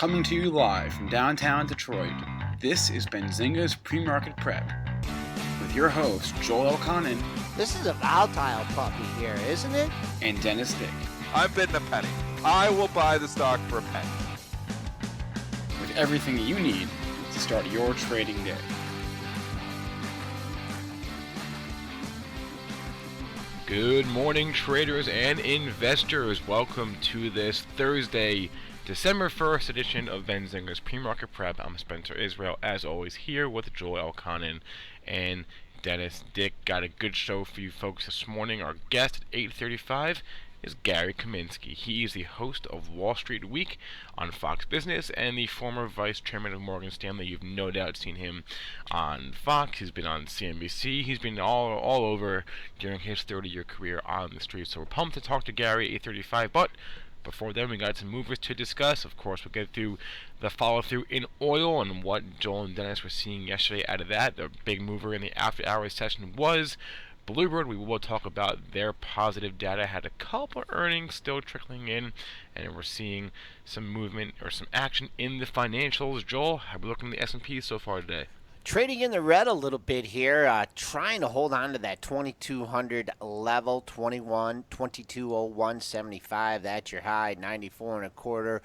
Coming to you live from downtown Detroit, this is Benzinga's PreMarket Prep with your hosts Joel Elconin. This is a volatile puppy here, isn't it? And Dennis Dick. I'm bidding a penny. I will buy the stock for a penny. With everything you need to start your trading day. Good morning, traders and investors. Welcome to this Thursday, December 1st edition of Benzinga's PreMarket Prep. I'm Spencer Israel, as always, here with Joel Elconin and Dennis Dick. Got a good show for you folks this morning. Our guest at 8:35 is Gary Kaminsky. He is the host of Wall Street Week on Fox Business and the former vice chairman of Morgan Stanley. You've no doubt seen him on Fox. He's been on CNBC. He's been all over during his 30-year career on the street. So we're pumped to talk to Gary at 8:35. But before then, we got some movers to discuss. Of course, we'll get through the follow-through in oil and what Joel and Dennis were seeing yesterday out of that. The big mover in the after-hours session was Bluebird. We will talk about their positive data. Had a couple of earnings still trickling in, and we're seeing some movement or some action in the financials. Joel, how are we looking at the S&P so far today? Trading in the red a little bit here, trying to hold on to that 2200 level, 2201.75. That's your high, 94 and a quarter.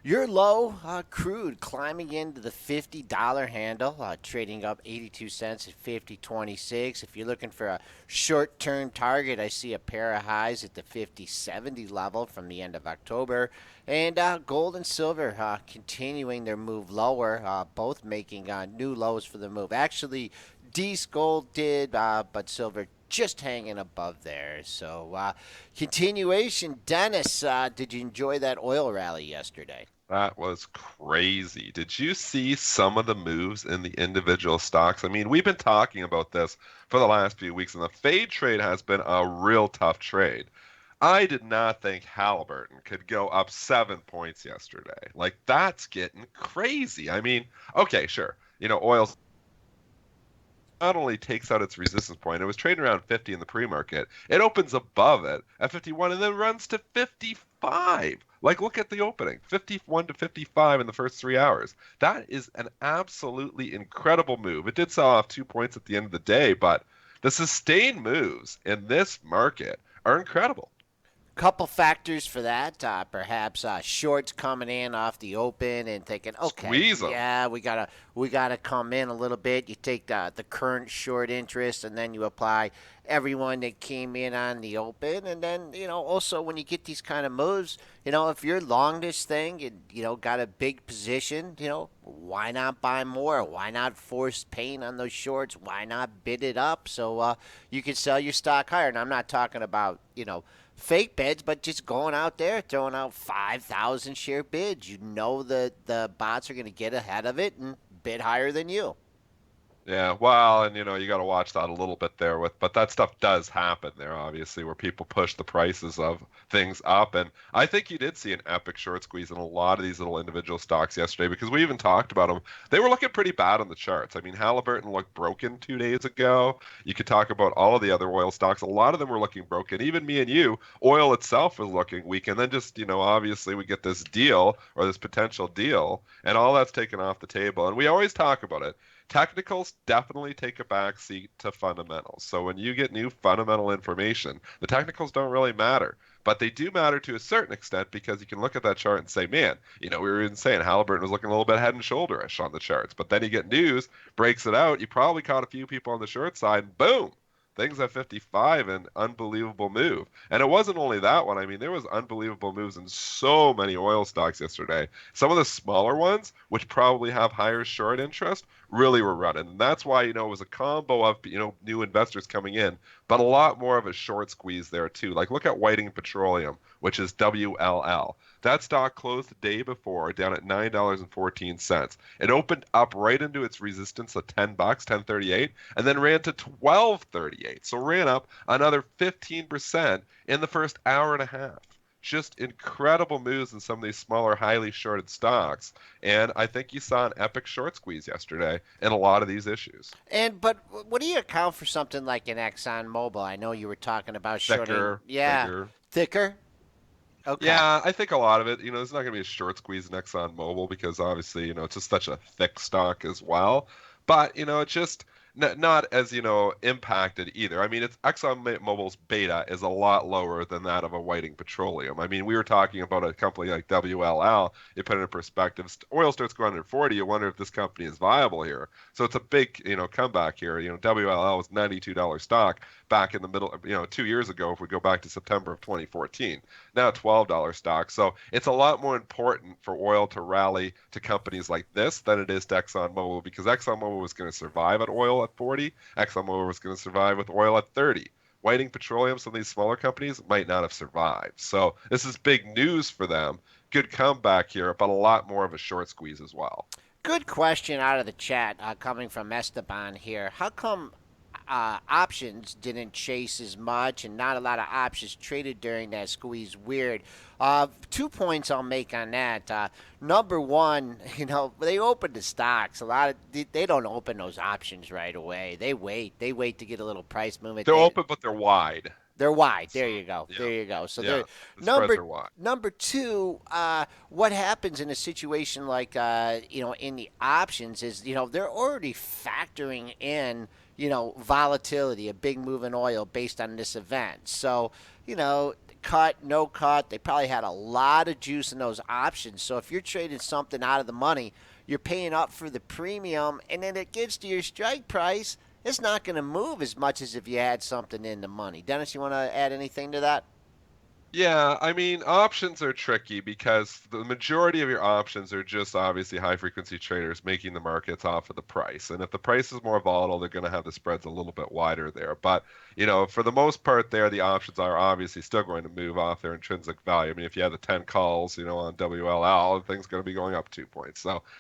Your low, crude climbing into the $50 handle, trading up 82 cents at 50.26. If you're looking for a short-term target, I see a pair of highs at the 50.70 level from the end of October. And gold and silver continuing their move lower, both making new lows for the move. Actually, D's gold did, but silver just hanging above there. So continuation. Dennis, did you enjoy that oil rally yesterday? That was crazy. Did you see some of the moves in the individual stocks? I mean, we've been talking about this for the last few weeks, and the fade trade has been a real tough trade. I did not think Halliburton could go up 7 points yesterday. Like, that's getting crazy. I mean, okay, sure. You know, oil's not only takes out its resistance point, it was trading around 50 in the pre-market. It opens above it at 51 and then runs to 55. Like, look at the opening, 51 to 55 in the first 3 hours. That is an absolutely incredible move. It did sell off 2 points at the end of the day, but the sustained moves in this market are incredible. Couple factors for that. Perhaps shorts coming in off the open and thinking, okay, Squeeze 'em. yeah, we gotta come in a little bit. You take the current short interest and then you apply everyone that came in on the open, and then also when you get these kind of moves, if you're long this thing and got a big position, why not buy more? Why not force pain on those shorts? Why not bid it up so you can sell your stock higher? And I'm not talking about fake bids, but just going out there, throwing out 5,000 share bids. The bots are going to get ahead of it and bid higher than you. Yeah, well, and you got to watch that a little bit there but that stuff does happen there, obviously, where people push the prices of things up. And I think you did see an epic short squeeze in a lot of these little individual stocks yesterday, because we even talked about them. They were looking pretty bad on the charts. I mean, Halliburton looked broken 2 days ago. You could talk about all of the other oil stocks. A lot of them were looking broken. Even me and you, oil itself was looking weak. And then just, obviously we get this deal or this potential deal, and all that's taken off the table. And we always talk about it. Technicals definitely take a backseat to fundamentals. So when you get new fundamental information, the technicals don't really matter. But they do matter to a certain extent, because you can look at that chart and say, man, we were even saying Halliburton was looking a little bit head and shoulder-ish on the charts. But then you get news, breaks it out. You probably caught a few people on the short side, and boom, things at 55, an unbelievable move. And it wasn't only that one. I mean, there was unbelievable moves in so many oil stocks yesterday. Some of the smaller ones, which probably have higher short interest, really were running. And that's why, it was a combo of, new investors coming in, but a lot more of a short squeeze there too. Like, look at Whiting Petroleum, which is WLL. That stock closed the day before down at $9.14. It opened up right into its resistance of $10, $10.38, and then ran to $12.38. So ran up another 15% in the first hour and a half. Just incredible moves in some of these smaller, highly shorted stocks. And I think you saw an epic short squeeze yesterday in a lot of these issues. But what do you account for something like an ExxonMobil? I know you were talking about shorting. Thicker, Yeah, bigger. thicker. Okay. Yeah, I think a lot of it, there's not going to be a short squeeze in ExxonMobil because obviously, it's just such a thick stock as well. But, it's just not as, impacted either. I mean, it's ExxonMobil's beta is a lot lower than that of a Whiting Petroleum. I mean, we were talking about a company like WLL. You put it in perspective, oil starts going under 40, you wonder if this company is viable here. So it's a big, comeback here. WLL was $92 stock back in the middle, 2 years ago, if we go back to September of 2014. Now $12 stock. So it's a lot more important for oil to rally to companies like this than it is to ExxonMobil, because ExxonMobil was going to survive at oil at 40. ExxonMobil was going to survive with oil at 30. Whiting Petroleum, some of these smaller companies might not have survived. So this is big news for them. Good comeback here, but a lot more of a short squeeze as well. Good question out of the chat coming from Esteban here. How come options didn't chase as much and not a lot of options traded during that squeeze? Weird. 2 points I'll make on that. Number one, they open the stocks. They don't open those options right away. They wait. They wait to get a little price movement. They're open, but they're wide. They're wide. There So, you go. yeah, There you go. So yeah, they're the spreads number are wide. number two. What happens in a situation like in the options is they're already factoring in volatility, a big move in oil based on this event. So cut, no cut. They probably had a lot of juice in those options. So if you're trading something out of the money, you're paying up for the premium, and then it gets to your strike price. It's not going to move as much as if you had something in the money. Dennis, you want to add anything to that? Yeah, I mean, options are tricky because the majority of your options are just obviously high frequency traders making the markets off of the price. And if the price is more volatile, they're going to have the spreads a little bit wider there. But, for the most part there, the options are obviously still going to move off their intrinsic value. I mean, if you had the 10 calls, on WLL, the thing's going to be going up 2 points.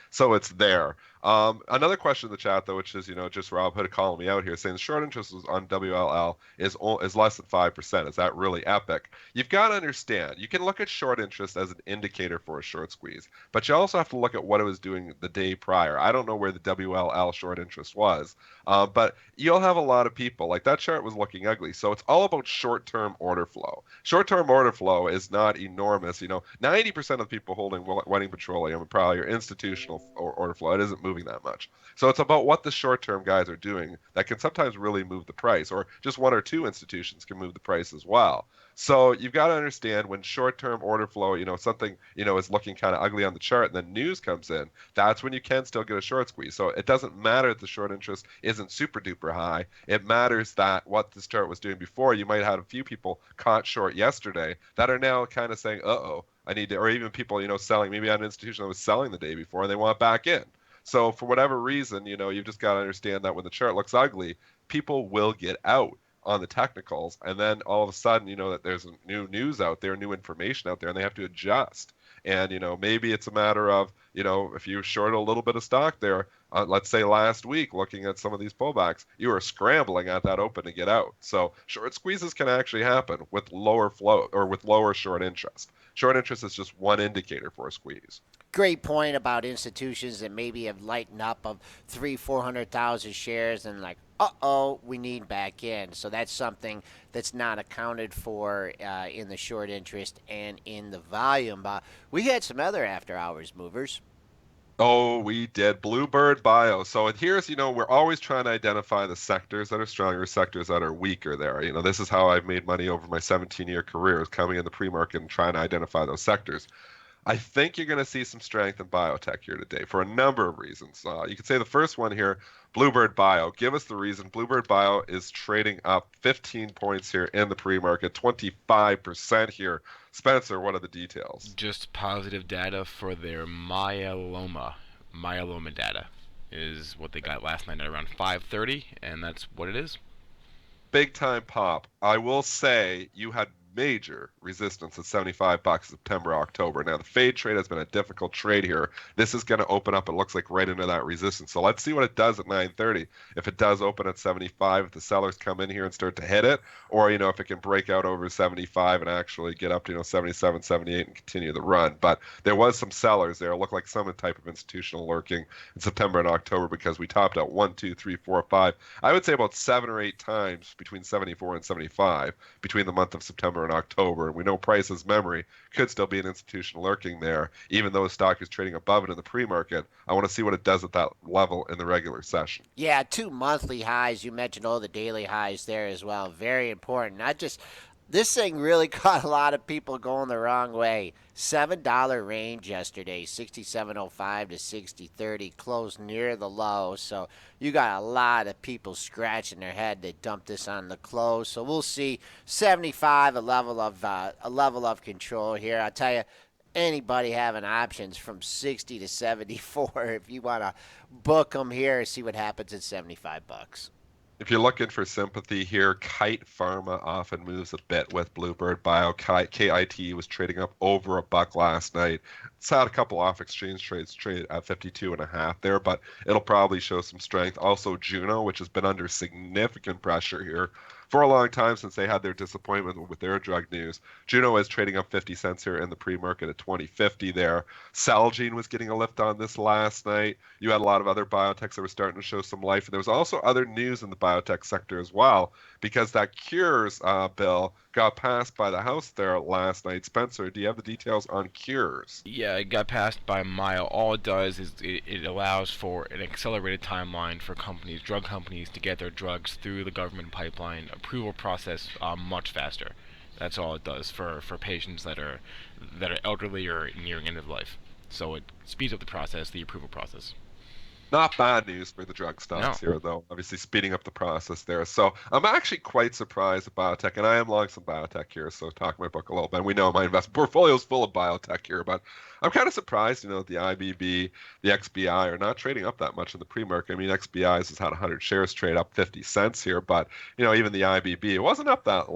So it's there. Another question in the chat, though, which is, just Rob Hood calling me out here, saying the short interest on WLL is less than 5%. Is that really epic? You've got to understand, you can look at short interest as an indicator for a short squeeze, but you also have to look at what it was doing the day prior. I don't know where the WLL short interest was, but you'll have a lot of people, like that chart was looking ugly. So it's all about short-term order flow. Short-term order flow is not enormous. 90% of people holding Whiting Petroleum are probably your institutional order flow. It isn't moving that much. So it's about what the short-term guys are doing that can sometimes really move the price, or just one or two institutions can move the price as well. So you've got to understand when short-term order flow, something, is looking kind of ugly on the chart and then news comes in, that's when you can still get a short squeeze. So it doesn't matter that the short interest isn't super duper high. It matters that what this chart was doing before, you might have had a few people caught short yesterday that are now kind of saying, uh-oh, I need to, or even people, selling, maybe at an institution that was selling the day before and they want back in. So for whatever reason, you've just got to understand that when the chart looks ugly, people will get out on the technicals, and then all of a sudden, that there's new news out there, new information out there, and they have to adjust. And maybe it's a matter of if you shorted a little bit of stock there, let's say last week, looking at some of these pullbacks, you were scrambling at that open to get out. So short squeezes can actually happen with lower flow or with lower short interest. Short interest is just one indicator for a squeeze. Great point about institutions that maybe have lightened up of 400,000 shares and like, we need back in. So that's something that's not accounted for in the short interest and in the volume. We had some other after hours movers. Oh, we did. Bluebird Bio. So here's, we're always trying to identify the sectors that are stronger, sectors that are weaker there. This is how I've made money over my 17-year career, is coming in the pre-market and trying to identify those sectors. I think you're going to see some strength in biotech here today for a number of reasons. You could say the first one here, Bluebird Bio. Give us the reason. Bluebird Bio is trading up 15 points here in the pre-market, 25% here. Spencer, what are the details? Just positive data for their myeloma. Myeloma data is what they got last night at around 5:30, and that's what it is. Big time pop. I will say you had major resistance at $75 September, October. Now the fade trade has been a difficult trade here. This is going to open up, it looks like, right into that resistance. So let's see what it does at 9:30. If it does open at 75, if the sellers come in here and start to hit it, or if it can break out over 75 and actually get up to 77, 78 and continue the run. But there was some sellers there. It looked like some type of institutional lurking in September and October, because we topped out 1, 2, 3, 4, 5. I would say about 7 or 8 times between 74 and 75 between the month of September in October, and we know Price's memory could still be an institution lurking there, even though the stock is trading above it in the pre-market. I want to see what it does at that level in the regular session. Yeah, 2 monthly highs. You mentioned all the daily highs there as well. Very important. Not just this thing really caught a lot of people going the wrong way. $7 range yesterday, 67.05 to 60.30, closed near the low. So you got a lot of people scratching their head. They dumped this on the close. So we'll see 75, a level of control here. I tell you, anybody having options from 60 to 74 if you want to book them here, see what happens at 75 bucks. If you're looking for sympathy here, Kite Pharma often moves a bit with Bluebird Bio. KIT was trading up over $1 last night. It's had a couple off exchange trades traded at 52.5 there, but it'll probably show some strength. Also, Juno, which has been under significant pressure here for a long time since they had their disappointment with their drug news. Juno is trading up 50 cents here in the pre-market at 20.50 there. Celgene was getting a lift on this last night. You had a lot of other biotechs that were starting to show some life. And there was also other news in the biotech sector as well, because that Cures bill got passed by the House there last night. Spencer, do you have the details on Cures? Yeah, it got passed by a mile. All it does is it allows for an accelerated timeline for drug companies, to get their drugs through the government pipeline approval process much faster. That's all it does for patients that are elderly or nearing end of life. So it speeds up the process, the approval process. Not bad news for the drug stocks here, though. Obviously, speeding up the process there. So I'm actually quite surprised at biotech, and I am long some biotech here. So talk my book a little bit. We know my investment portfolio is full of biotech here, but I'm kind of surprised. The IBB, the XBI are not trading up that much in the pre-market. I mean, XBI has had 100 shares trade up 50 cents here, but even the IBB, it wasn't up that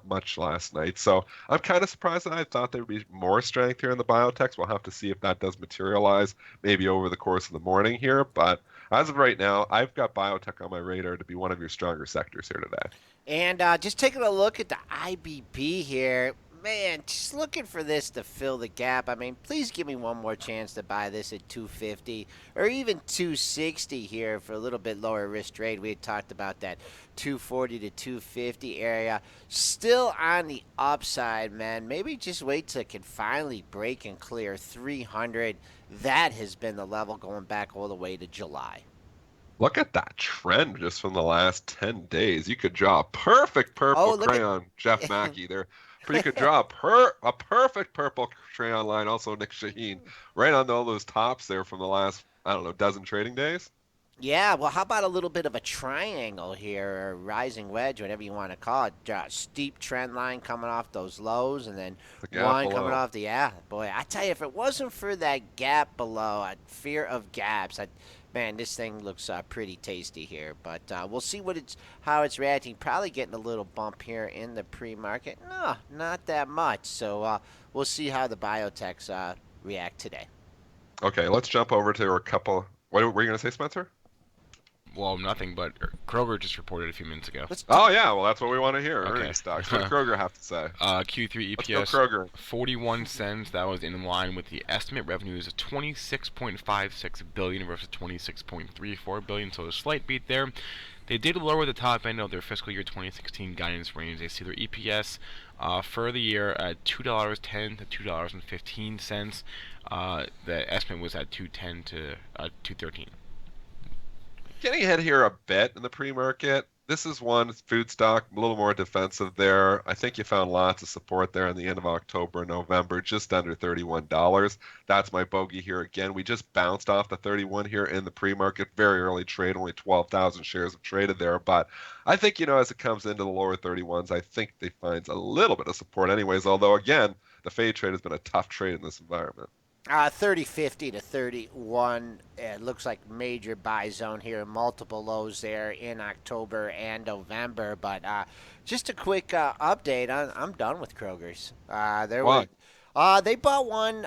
much last night. So I'm kind of surprised that I thought there would be more strength here in the biotechs. We'll have to see if that does materialize maybe over the course of the morning here. But as of right now, I've got biotech on my radar to be one of your stronger sectors here today. And just taking a look at the IBB here, man, just looking for this to fill the gap. I mean, please give me one more chance to buy this at 250 or even 260 here for a little bit lower risk trade. We had talked about that 240 to 250 area. Still on the upside, man. Maybe just wait till it can finally break and clear 300. That has been the level going back all the way to July. Look at that trend just from the last 10 days. You could draw a perfect purple crayon, Jeff Mackey there. But you could draw a perfect purple crayon line, also Nick Shaheen, right on all those tops there from the last, dozen trading days. Yeah, well, how about a little bit of a triangle here, or rising wedge, whatever you want to call it. Steep trend line coming off those lows, and then one coming off the, boy, I tell you, if it wasn't for that gap below, fear of gaps, man, this thing looks pretty tasty here. But we'll see how it's reacting. Probably getting a little bump here in the pre-market. No, not that much. So we'll see how the biotechs react today. Okay, let's jump over to a couple. What were you going to say, Spencer? Well, nothing, but Kroger just reported a few minutes ago. Oh, yeah, well, that's what we want to hear. Okay. Earnings stocks. What did Kroger have to say? Q3 EPS, Let's go Kroger. 41 cents. That was in line with the estimate. Revenues of $26.56 billion versus $26.34 billion, so a slight beat there. They did lower the top end of their fiscal year 2016 guidance range. They see their EPS for the year at $2.10 to $2.15. The estimate was at $2.10 to $2.13. Getting ahead here a bit in the pre-market. This is one food stock, a little more defensive there. I think you found lots of support there in the end of October and November, just under $31. That's my bogey here again. We just bounced off the 31 here in the pre-market. Very early trade, only 12,000 shares have traded there. But I think, as it comes into the lower 31s, I think they find a little bit of support anyways. Although, again, the fade trade has been a tough trade in this environment. 30.50 to 31. It looks like major buy zone here. Multiple lows there in October and November. But just a quick update. I'm done with Kroger's. Why? They bought one.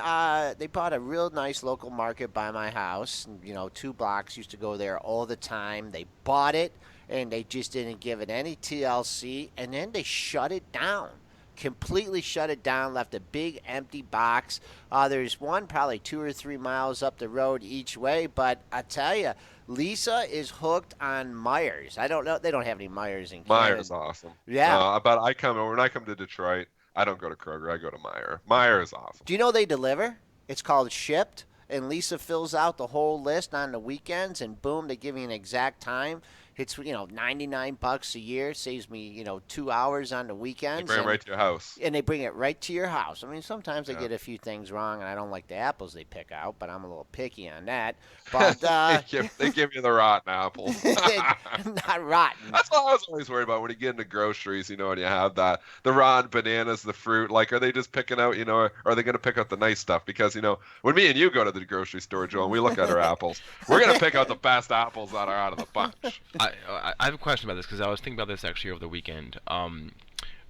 They bought a real nice local market by my house. 2 blocks. Used to go there all the time. They bought it, and they just didn't give it any TLC, and then they shut it down. Completely shut it down, left a big empty box. There's one probably 2 or 3 miles up the road each way, but I tell you, Lisa is hooked on Myers. I don't know, they don't have any Myers in Canada. Myers, awesome. Yeah. But when I come to Detroit, I don't go to Kroger. I go to Meijer. Meijer is awesome. Do you know they deliver? It's called Shipped, and Lisa fills out the whole list on the weekends, and boom, they give you an exact time. It's $99 a year, saves me 2 hours on the They weekends. bring it right to your house. And they bring it right to your house. I mean, sometimes they Yeah. get a few things wrong, and I don't like the apples they pick out, but I'm a little picky on that. But they give you the rotten apples. not rotten. That's what I was always worried about when you get into groceries, and you have the rotten bananas, the fruit. Like, are they just picking out, or are they going to pick out the nice stuff? Because, when me and you go to the grocery store, Joe, and we look at our apples, we're going to pick out the best apples that are out of the bunch. I have a question about this because I was thinking about this actually over the weekend.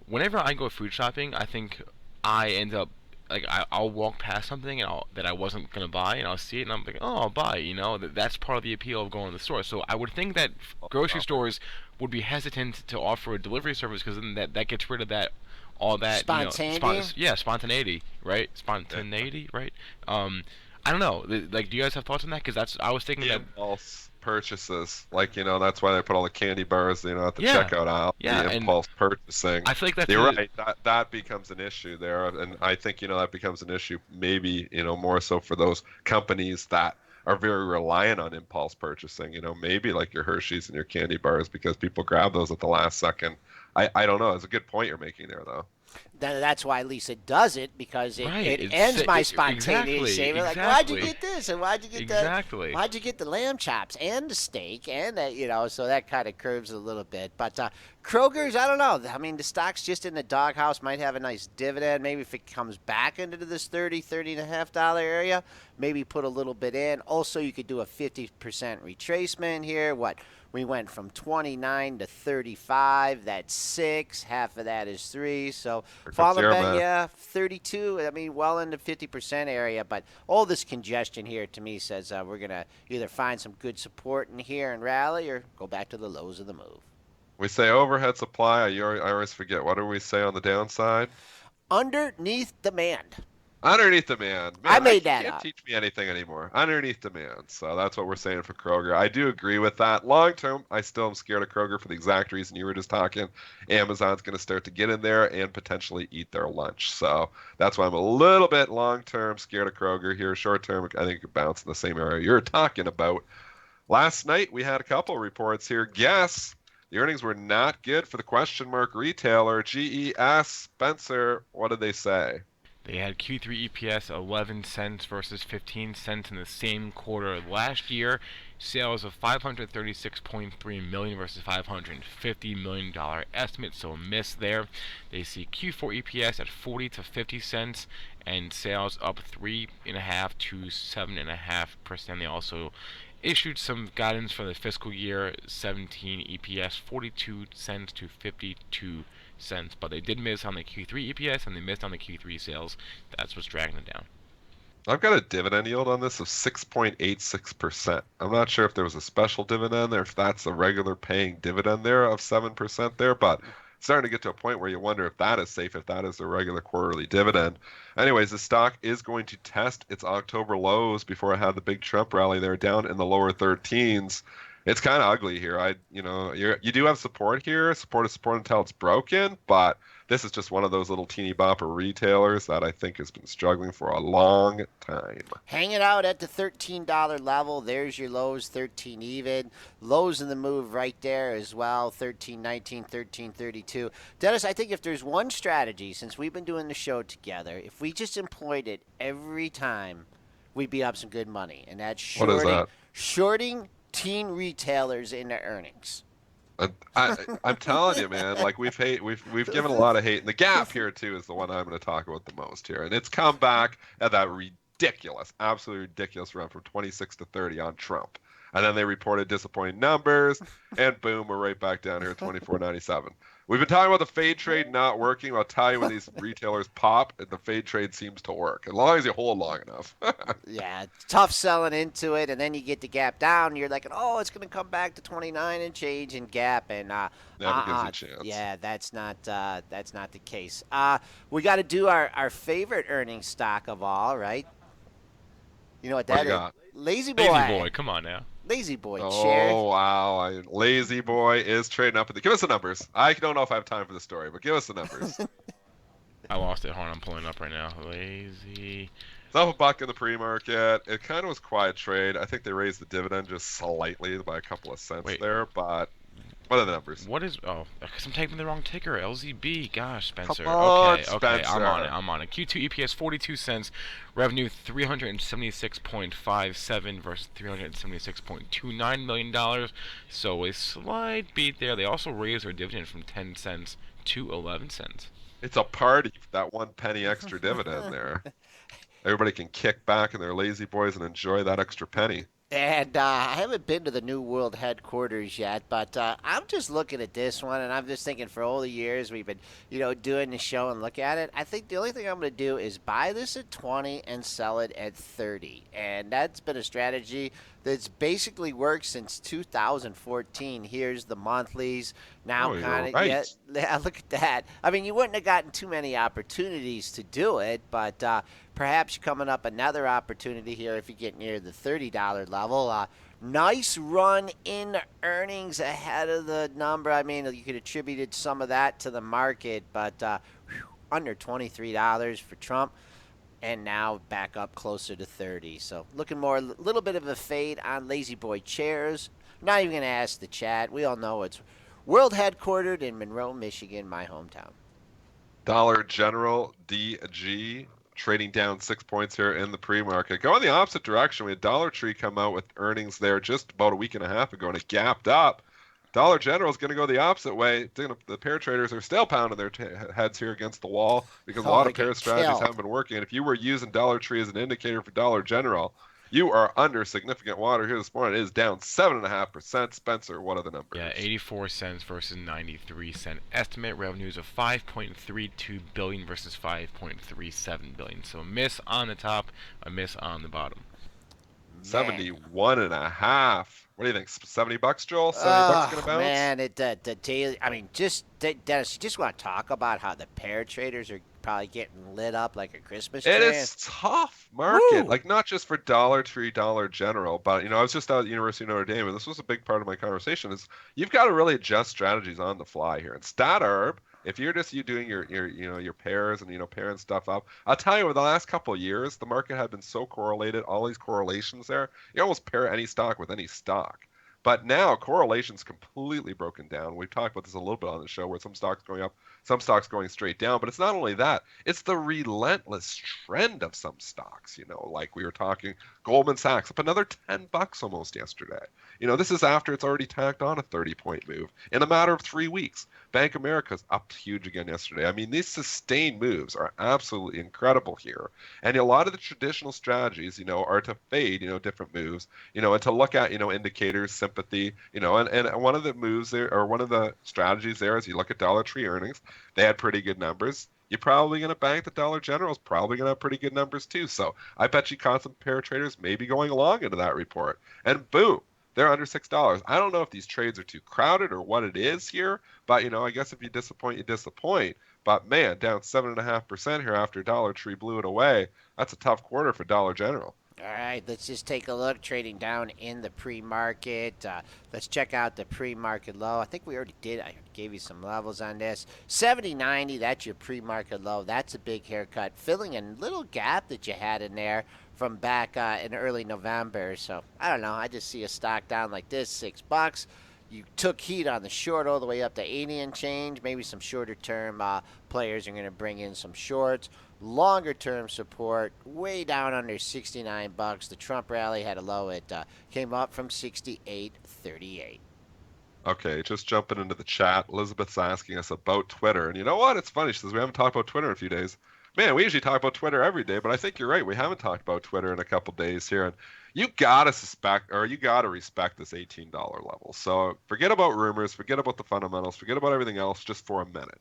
Whenever I go food shopping, I think I end up I'll walk past something that I wasn't gonna buy, and I'll see it, and I'm like, oh, I'll buy it. That's part of the appeal of going to the store. So I would think that grocery stores would be hesitant to offer a delivery service because then that gets rid of all that spontaneity. Spontaneity, right? Spontaneity, right? I don't know. Do you guys have thoughts on that? Because I was thinking that impulse purchases, that's why they put all the candy bars, at the Yeah. checkout aisle. Yeah, the impulse purchasing. I feel like that's You're right. That becomes an issue there, and I think that becomes an issue maybe more so for those companies that are very reliant on impulse purchasing. Maybe like your Hershey's and your candy bars because people grab those at the last second. I don't know. It's a good point you're making there, though. That's why Lisa does it, because it Right. ends my spontaneity Exactly, saving. Like, why'd you exactly. get this, and why'd you get Exactly. why'd you get the lamb chops and the steak, and that, so that kind of curves a little bit. But Kroger's, I don't know. I mean, the stock's just in the doghouse, might have a nice dividend. Maybe if it comes back into this $30.5 area, maybe put a little bit in. Also, you could do a 50% retracement here. We went from 29 to 35. That's 6. Half of that is 3. So falling back, 32. I mean, well into 50% area. But all this congestion here to me says we're going to either find some good support in here and rally or go back to the lows of the move. We say overhead supply. I always forget. What do we say on the downside? Underneath demand. Underneath demand. Man, I made that can't up. teach me anything anymore. Underneath demand. So that's what we're saying for Kroger. I do agree with that. Long term, I still am scared of Kroger for the exact reason you were just talking. Amazon's going to start to get in there and potentially eat their lunch. So that's why I'm a little bit long term scared of Kroger here. Short term, I think it could bounce in the same area you're talking about. Last night, we had a couple of reports here. Guess the earnings were not good for the question mark retailer, GES. Spencer, what did they say? They had Q3 EPS 11 cents versus 15 cents in the same quarter last year. Sales of $536.3 million versus $550 million estimate, so a miss there. They see Q4 EPS at 40 to 50 cents and sales up 3.5 to 7.5%. They also issued some guidance for the fiscal year 17 EPS 42 cents to 52 cents, but they did miss on the Q3 EPS and they missed on the Q3 sales. That's what's dragging it down. I've got a dividend yield on this of 6.86%. I'm not sure if there was a special dividend or if that's a regular paying dividend there of 7% there, but it's starting to get to a point where you wonder if that is safe, if that is a regular quarterly dividend. Anyways, the stock is going to test its October lows before it had the big Trump rally there down in the lower 13s. It's kind of ugly here. You do have support here. Support is support until it's broken, but this is just one of those little teeny bopper retailers that I think has been struggling for a long time. Hanging out at the $13 level. There's your lows, 13 even. Lows in the move right there as well, 13.19, 13.32. Dennis, I think if there's one strategy, since we've been doing the show together, if we just employed it every time, we'd be up some good money. And that's shorting, What is that? Shorting teen retailers in their earnings. I'm telling you, man. Like we've given a lot of hate, and the gap here too is the one I'm going to talk about the most here, and it's come back at that ridiculous, absolutely ridiculous run from 26 to 30 on Trump, and then they reported disappointing numbers, and boom, we're right back down here at 24.97. We've been talking about the fade trade not working. I'll tell you when these retailers pop, the fade trade seems to work as long as you hold long enough. Yeah, tough selling into it, and then you get the gap down, and you're like, oh, it's going to come back to 29 and change in gap, and Never gives you a chance. yeah, that's not the case. We got to do our favorite earnings stock of all, right? You know what that What you is? got? Lazy Boy. Lazy Boy, come on now. Lazy Boy Oh, shares. wow. Lazy Boy is trading up. Give us the numbers. I don't know if I have time for the story, but give us the numbers. I lost it. Hold on, I'm pulling it up right now. Lazy. It's up $1 in the pre-market. It kind of was quiet trade. I think they raised the dividend just slightly by a couple of cents Wait, there, but what are the numbers? what is? Oh, because I'm typing the wrong ticker. LZB. Gosh, Spencer. Come on, Okay. I'm on it. Spencer. I'm on it. Q2 EPS 42 cents. Revenue 376.57 versus 376.29 million dollars. So a slight beat there. They also raised their dividend from 10 cents to 11 cents. It's a party for that 1 penny extra dividend there. Everybody can kick back in their lazy boys and enjoy that extra penny. And I haven't been to the New World headquarters yet, but I'm just looking at this one, and I'm just thinking for all the years we've been, doing the show and look at it. I think the only thing I'm going to do is buy this at 20 and sell it at 30, and that's been a strategy that's basically worked since 2014. Here's the monthlies. Now, Oh, kind you're of, right. yeah, look at that. I mean, you wouldn't have gotten too many opportunities to do it, but perhaps coming up another opportunity here if you get near the $30 level. Nice run in earnings ahead of the number. I mean, you could attribute some of that to the market, but under $23 for Trump. And now back up closer to 30. So looking more, a little bit of a fade on Lazy Boy chairs. Not even going to ask the chat. We all know it's world headquartered in Monroe, Michigan, my hometown. Dollar General DG trading down 6 points here in the pre-market. Going the opposite direction. We had Dollar Tree come out with earnings there just about a week and a half ago, and it gapped up. Dollar General is going to go the opposite way. The pair traders are still pounding their heads here against the wall because a lot They're of pair getting strategies killed. haven't been working. And if you were using Dollar Tree as an indicator for Dollar General, you are under significant water here this morning. It is down 7.5%. Spencer, what are the numbers? Yeah, 84 cents versus 93 cent. Estimate revenues of 5.32 billion versus 5.37 billion. So a miss on the top, a miss on the bottom. 71 and a half. What do you think? $70, Joel? $70 gonna Oh, bounce? man, the daily. I mean, Dennis, you just want to talk about how the pair traders are probably getting lit up like a Christmas tree. It is tough market, Woo! like not just for Dollar Tree, Dollar General, but I was just out at University of Notre Dame, and this was a big part of my conversation. Is you've got to really adjust strategies on the fly here. And StatArb, if you're just doing your pairs and pairing stuff up, I'll tell you over the last couple of years, the market had been so correlated, all these correlations there. You almost pair any stock with any stock. But now correlation's completely broken down. We've talked about this a little bit on the show where some stocks going up, some stocks going straight down. But it's not only that, it's the relentless trend of some stocks. Like we were talking, Goldman Sachs up another $10 almost yesterday. This is after it's already tacked on a 30-point move in a matter of 3 weeks. Bank of America's up huge again yesterday. I mean, these sustained moves are absolutely incredible here. And a lot of the traditional strategies, are to fade, different moves, and to look at, indicators, sympathy, and one of the moves there, or one of the strategies there is you look at Dollar Tree earnings. They had pretty good numbers. You're probably going to bank that Dollar General is probably going to have pretty good numbers too. So I bet you caught some pair traders maybe going along into that report. And boom, they're under $6. I don't know if these trades are too crowded or what it is here, but I guess if you disappoint, you disappoint. But man, down 7.5% here after Dollar Tree blew it away. That's a tough quarter for Dollar General. All right, let's just take a look. Trading down in the pre-market. Let's check out the pre-market low. I think we already did. I gave you some levels on this. 70.90, that's your pre-market low. That's a big haircut. Filling a little gap that you had in there from back in early November. So, I don't know. I just see a stock down like this, $6. You took heat on the short all the way up to 80 and change. Maybe some shorter term players are going to bring in some shorts. Longer term support way down under $69. The Trump rally had a low. It came up from 68.38. Okay, just jumping into the chat. Elizabeth's asking us about Twitter. And you know what? It's funny. She says we haven't talked about Twitter in a few days. Man, we usually talk about Twitter every day, but I think you're right. We haven't talked about Twitter in a couple days here. And you gotta respect this $18 level. So forget about rumors, forget about the fundamentals, forget about everything else just for a minute.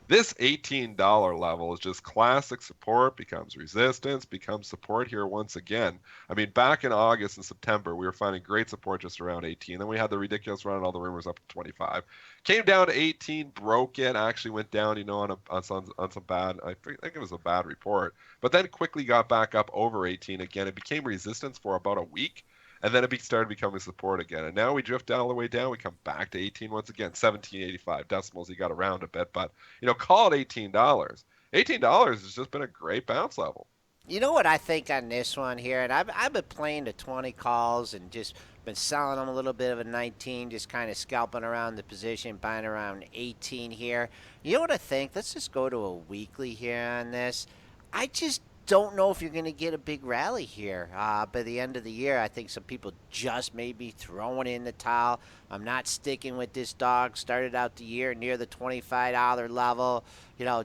This $18 level is just classic support, becomes resistance, becomes support here once again. I mean, back in August and September, we were finding great support just around 18. Then we had the ridiculous run and all the rumors up to 25. Came down to 18, broke it, actually went down, on some bad, I think it was a bad report. But then quickly got back up over 18 again. It became resistance for about a week. And then it started becoming support again. And now we drift all the way down. We come back to 18 once again, 17.85 decimals. You got around a bit, but call it $18. $18 has just been a great bounce level. You know what I think on this one here, and I've been playing the 20 calls and just been selling them a little bit of a 19, just kind of scalping around the position, buying around 18 here. You know what I think? Let's just go to a weekly here on this. I just don't know if you're going to get a big rally here by the end of the year. I think some people just may be throwing in the towel. I'm not sticking with this dog. Started out the year near the $25 level,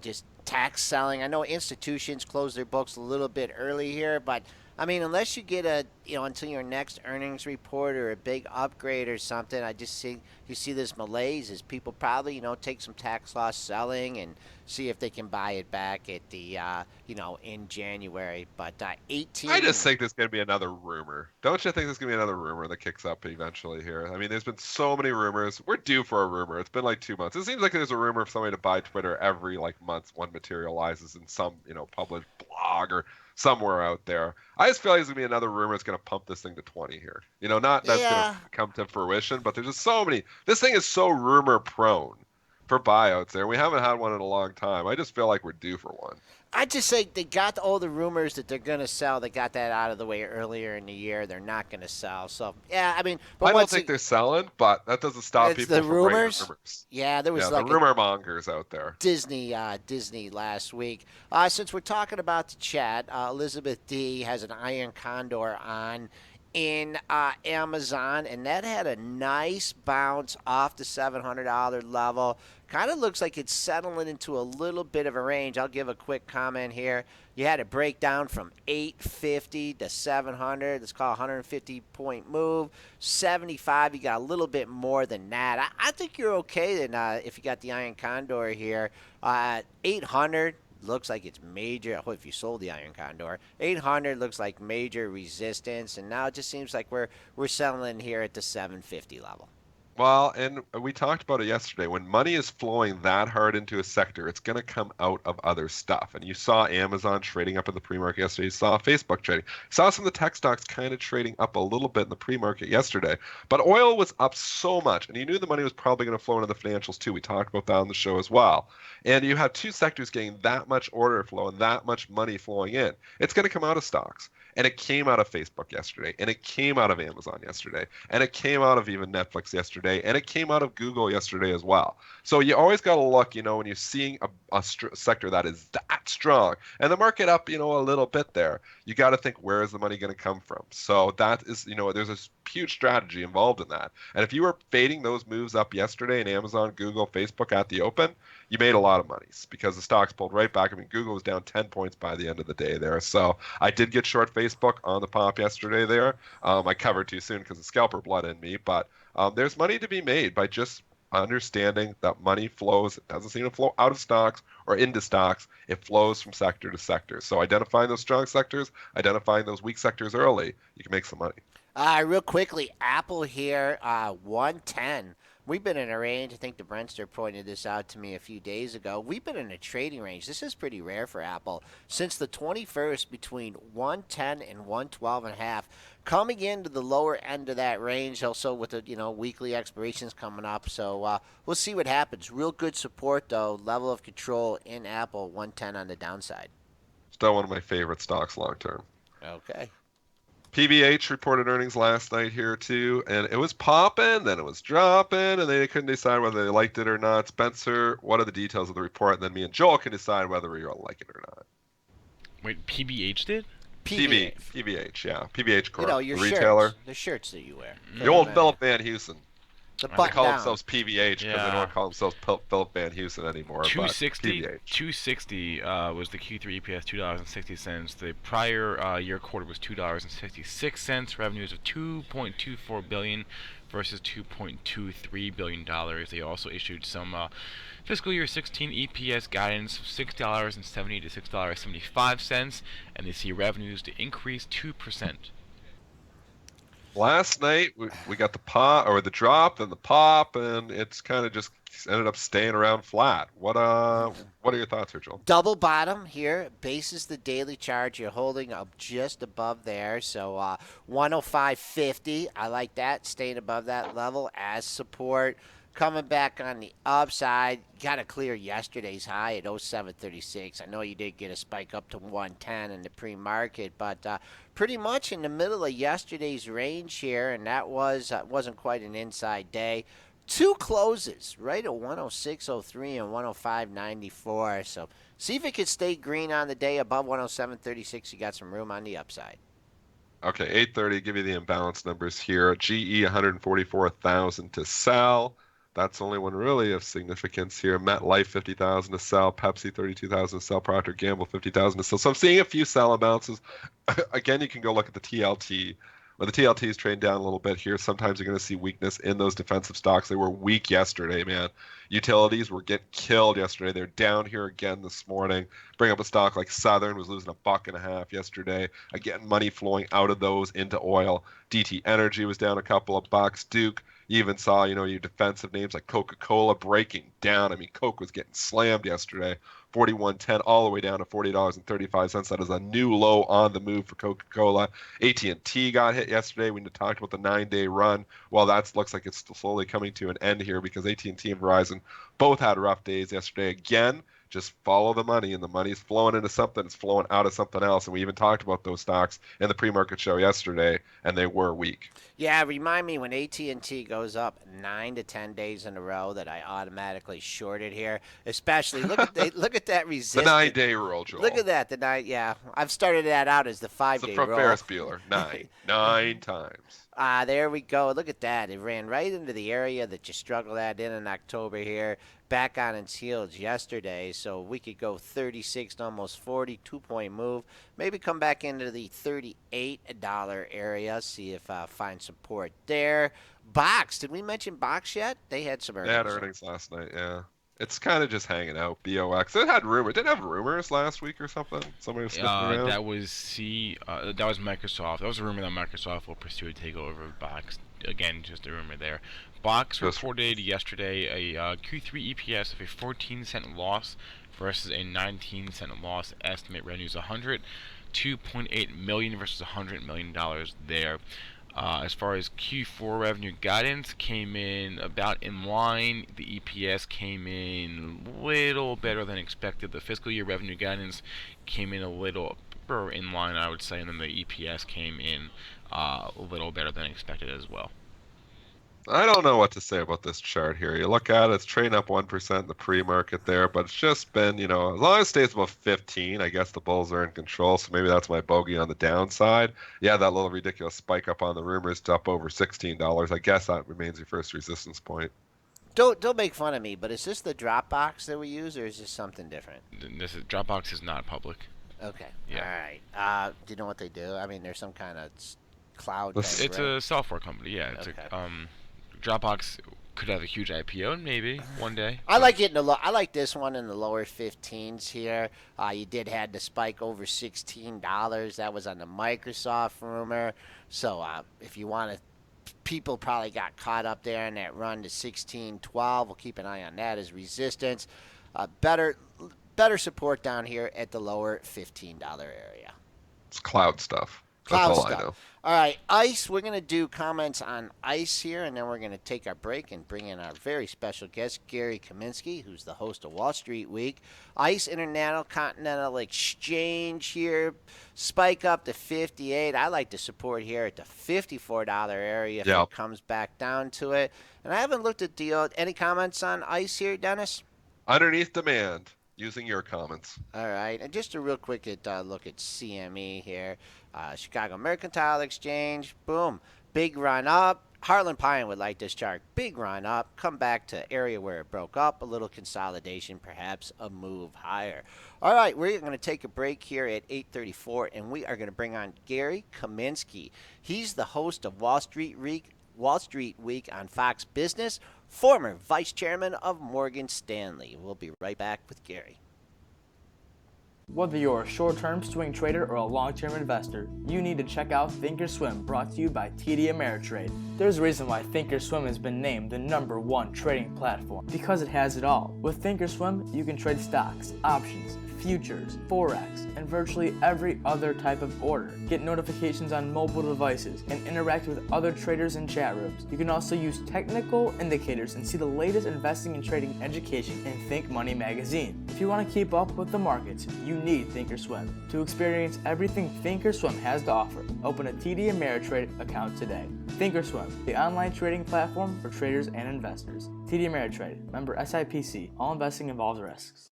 just tax selling. I know institutions close their books a little bit early here, but I mean, unless you get until your next earnings report or a big upgrade or something, I just see you see this malaise is people probably, take some tax loss selling and see if they can buy it back at the, in January. But 18. I just think there's going to be another rumor. Don't you think there's going to be another rumor that kicks up eventually here? I mean, there's been so many rumors. We're due for a rumor. It's been like 2 months. It seems like there's a rumor of somebody to buy Twitter every month. One materializes in some, published blog or somewhere out there. I just feel like there's going to be another rumor that's going to pump this thing to 20 here. Not that's going to come to fruition, but there's just so many. This thing is so rumor prone for buyouts there. We haven't had one in a long time. I just feel like we're due for one. I just say they got all the rumors that they're going to sell. They got that out of the way earlier in the year. They're not going to sell. So, yeah, I mean. But I don't think they're selling, but that doesn't stop people the from rumors. rumors. Yeah, there was the rumor mongers out there. Disney last week. Since we're talking about the chat, Elizabeth D has an iron condor on in Amazon, and that had a nice bounce off the $700 level. Kind of looks like it's settling into a little bit of a range. I'll give a quick comment here. You had a breakdown from 850 to 700. Let's call a 150-point move. 75, you got a little bit more than that. I think you're okay then if you got the Iron Condor here. 800 looks like it's major. If you sold the Iron Condor, 800 looks like major resistance, and now it just seems like we're selling here at the 750 level. Well, and we talked about it yesterday. When money is flowing that hard into a sector, it's going to come out of other stuff. And you saw Amazon trading up in the pre-market yesterday. You saw Facebook trading. You saw some of the tech stocks kind of trading up a little bit in the pre-market yesterday. But oil was up so much, and you knew the money was probably going to flow into the financials too. We talked about that on the show as well. And you have two sectors getting that much order flow and that much money flowing in. It's going to come out of stocks. And it came out of Facebook yesterday, and it came out of Amazon yesterday, and it came out of even Netflix yesterday, and it came out of Google yesterday as well. So you always got to look, when you're seeing a sector that is that strong, and the market up, a little bit there, you got to think, where is the money going to come from? So that is, there's a huge strategy involved in that. And if you were fading those moves up yesterday in Amazon, Google, Facebook at the open, you made a lot of money because the stocks pulled right back. I mean, Google was down 10 points by the end of the day there. So I did get short Facebook on the pop yesterday there. I covered too soon because of scalper blood in me. But there's money to be made by just understanding that money flows. It doesn't seem to flow out of stocks or into stocks. It flows from sector to sector. So identifying those strong sectors, identifying those weak sectors early, you can make some money. Real quickly, Apple here, 110. We've been in a range. I think the Brentster pointed this out to me a few days ago. We've been in a trading range. This is pretty rare for Apple. Since the 21st, between 110 and 112.5, coming into the lower end of that range. Also with the weekly expirations coming up. So we'll see what happens. Real good support though. Level of control in Apple, 110 on the downside. Still one of my favorite stocks long term. Okay. PVH reported earnings last night here too, and it was popping, then it was dropping, and they couldn't decide whether they liked it or not. Spencer, what are the details of the report? And then me and Joel can decide whether we all like it or not. Wait, PVH did? PVH, yeah. PVH Corp, your the retailer. The shirts that you wear. The old Philip Van Heusen. The They button call down. themselves PVH because they don't want to call themselves Philip Van Heusen anymore. 260 PVH. 260 was the Q3 EPS, $2.60. The prior year quarter was $2.66. Revenues of $2.24 billion versus $2.23 billion. They also issued some fiscal year 16 EPS guidance of $6.70 to $6.75, and they see revenues to increase 2%. Last night we got the pop or the drop, then the pop, and it's kind of just ended up staying around flat. What are your thoughts here, Joel? Double bottom here. Base is the daily charge. You're holding up just above there. So 105.50. I like that. Staying above that level as support. coming back on the upside. Got to clear yesterday's high at 0736. I know you did get a spike up to 110 in the pre-market, but pretty much in the middle of yesterday's range here, and that wasn't quite an inside day. Two closes right at 106.03 and 105.94. So see if it could stay green on the day above 107.36. You got some room on the upside. Okay, 8:30. Give you the imbalance numbers here. GE 144,000 to sell. That's the only one really of significance here. MetLife 50,000 to sell. Pepsi 32,000 to sell. Procter Gamble 50,000 to sell. So I'm seeing a few sell imbalances. Again, you can go look at the TLT. Well, the TLT is trading down a little bit here. Sometimes you're going to see weakness in those defensive stocks. They were weak yesterday, man. Utilities were getting killed yesterday. They're down here again this morning. Bring up a stock like Southern was losing $1.50 yesterday. Again, money flowing out of those into oil. DT Energy was down a couple of bucks. Duke, you even saw, your defensive names like Coca-Cola breaking down. I mean, Coke was getting slammed yesterday. 41.10 all the way down to $40.35. That is a new low on the move for Coca-Cola. AT&T got hit yesterday. We talked about the 9-day run. Well, that looks like it's slowly coming to an end here because AT&T and Verizon both had rough days yesterday. Again, just follow the money, and the money's flowing into something. It's flowing out of something else. And we even talked about those stocks in the pre-market show yesterday, and they were weak. Yeah, remind me when AT&T goes up 9 to 10 days in a row that I automatically shorted here. Especially look at that resistance. The 9-day rule, Joel. Look at that. Yeah, I've started that out as the 5-day rule. From rule. Ferris Bueller. 9 times. There we go. Look at that. It ran right into the area that you struggled at in October here. Back on its heels yesterday, so we could go 36 to almost 40, 2-point move. Maybe come back into the $38 area, see if find support there. Box, did we mention Box yet? They had some earnings. They had earnings last night, yeah. It's kind of just hanging out. BOX. It had rumors. Didn't have rumors last week or something. Somebody was sniffing around. That was Microsoft. That was a rumor that Microsoft will pursue a takeover of Box. Again, just a rumor there. Box reported yesterday a Q3 EPS of a 14-cent loss versus a 19-cent loss. Estimate revenues $102.8 million versus $100 million there. As far as Q4 revenue guidance, came in about in line. The EPS came in a little better than expected. The fiscal year revenue guidance came in a little in line, I would say, and then the EPS came in a little better than expected as well. I don't know what to say about this chart here. You look at it, it's trading up 1% in the pre-market there, but it's just been, as long as it stays above 15, I guess the bulls are in control, so maybe that's my bogey on the downside. Yeah, that little ridiculous spike up on the rumors to up over $16. I guess that remains your first resistance point. Don't make fun of me, but is this the Dropbox that we use, or is this something different? Dropbox is not public. Okay. Yeah. All right. Do you know what they do? I mean, there's some kind of cloud thing, It's right? a software company, yeah. It's okay. Dropbox could have a huge IPO maybe one day. I like this one in the lower 15s here. You did had the spike over $16. That was on the Microsoft rumor. So if you want to, people probably got caught up there in that run to 16.12. We'll keep an eye on that as resistance. Better support down here at the lower $15 area. It's cloud stuff. Cloud That's all stuff. I know. All right, ICE, we're going to do comments on ICE here, and then we're going to take our break and bring in our very special guest, Gary Kaminsky, who's the host of Wall Street Week. ICE Intercontinental Exchange here, spike up to 58. I like to support here at the $54 area if it comes back down to it. And I haven't looked at any comments on ICE here, Dennis? Underneath demand, using your comments. All right, and just a real quick look at CME here. Chicago Mercantile Exchange, boom, big run up. Harlan Pine would like this chart. Big run up, come back to area where it broke up, a little consolidation, perhaps a move higher. All right, we're going to take a break here at 8:34, and we are going to bring on Gary Kaminsky. He's the host of Wall Street Week on Fox Business, former vice chairman of Morgan Stanley. We'll be right back with Gary. Whether you're a short-term swing trader or a long-term investor, you need to check out Thinkorswim, brought to you by TD Ameritrade. There's a reason why Thinkorswim has been named the #1 trading platform, because it has it all. With Thinkorswim, you can trade stocks, options, futures, forex, and virtually every other type of order. Get notifications on mobile devices and interact with other traders in chat rooms. You can also use technical indicators and see the latest investing and trading education in Think Money magazine. If you want to keep up with the markets, you need Thinkorswim. To experience everything Thinkorswim has to offer, open a TD Ameritrade account today. Thinkorswim, the online trading platform for traders and investors. TD Ameritrade, member SIPC. All investing involves risks.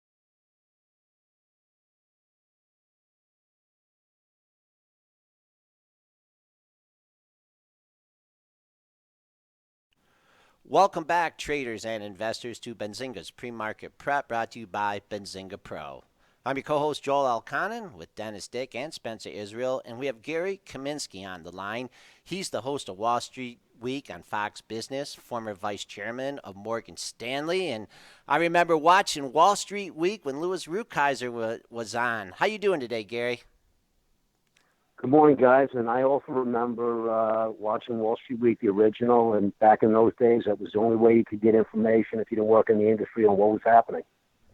Welcome back, traders and investors, to Benzinga's Pre-Market Prep, brought to you by Benzinga Pro. I'm your co-host, Joel Elconin, with Dennis Dick and Spencer Israel, and we have Gary Kaminsky on the line. He's the host of Wall Street Week on Fox Business, former vice chairman of Morgan Stanley, and I remember watching Wall Street Week when Louis Rukeyser was on. How you doing today, Gary? Good morning, guys. And I also remember watching Wall Street Week, the original, and back in those days, that was the only way you could get information if you didn't work in the industry on what was happening.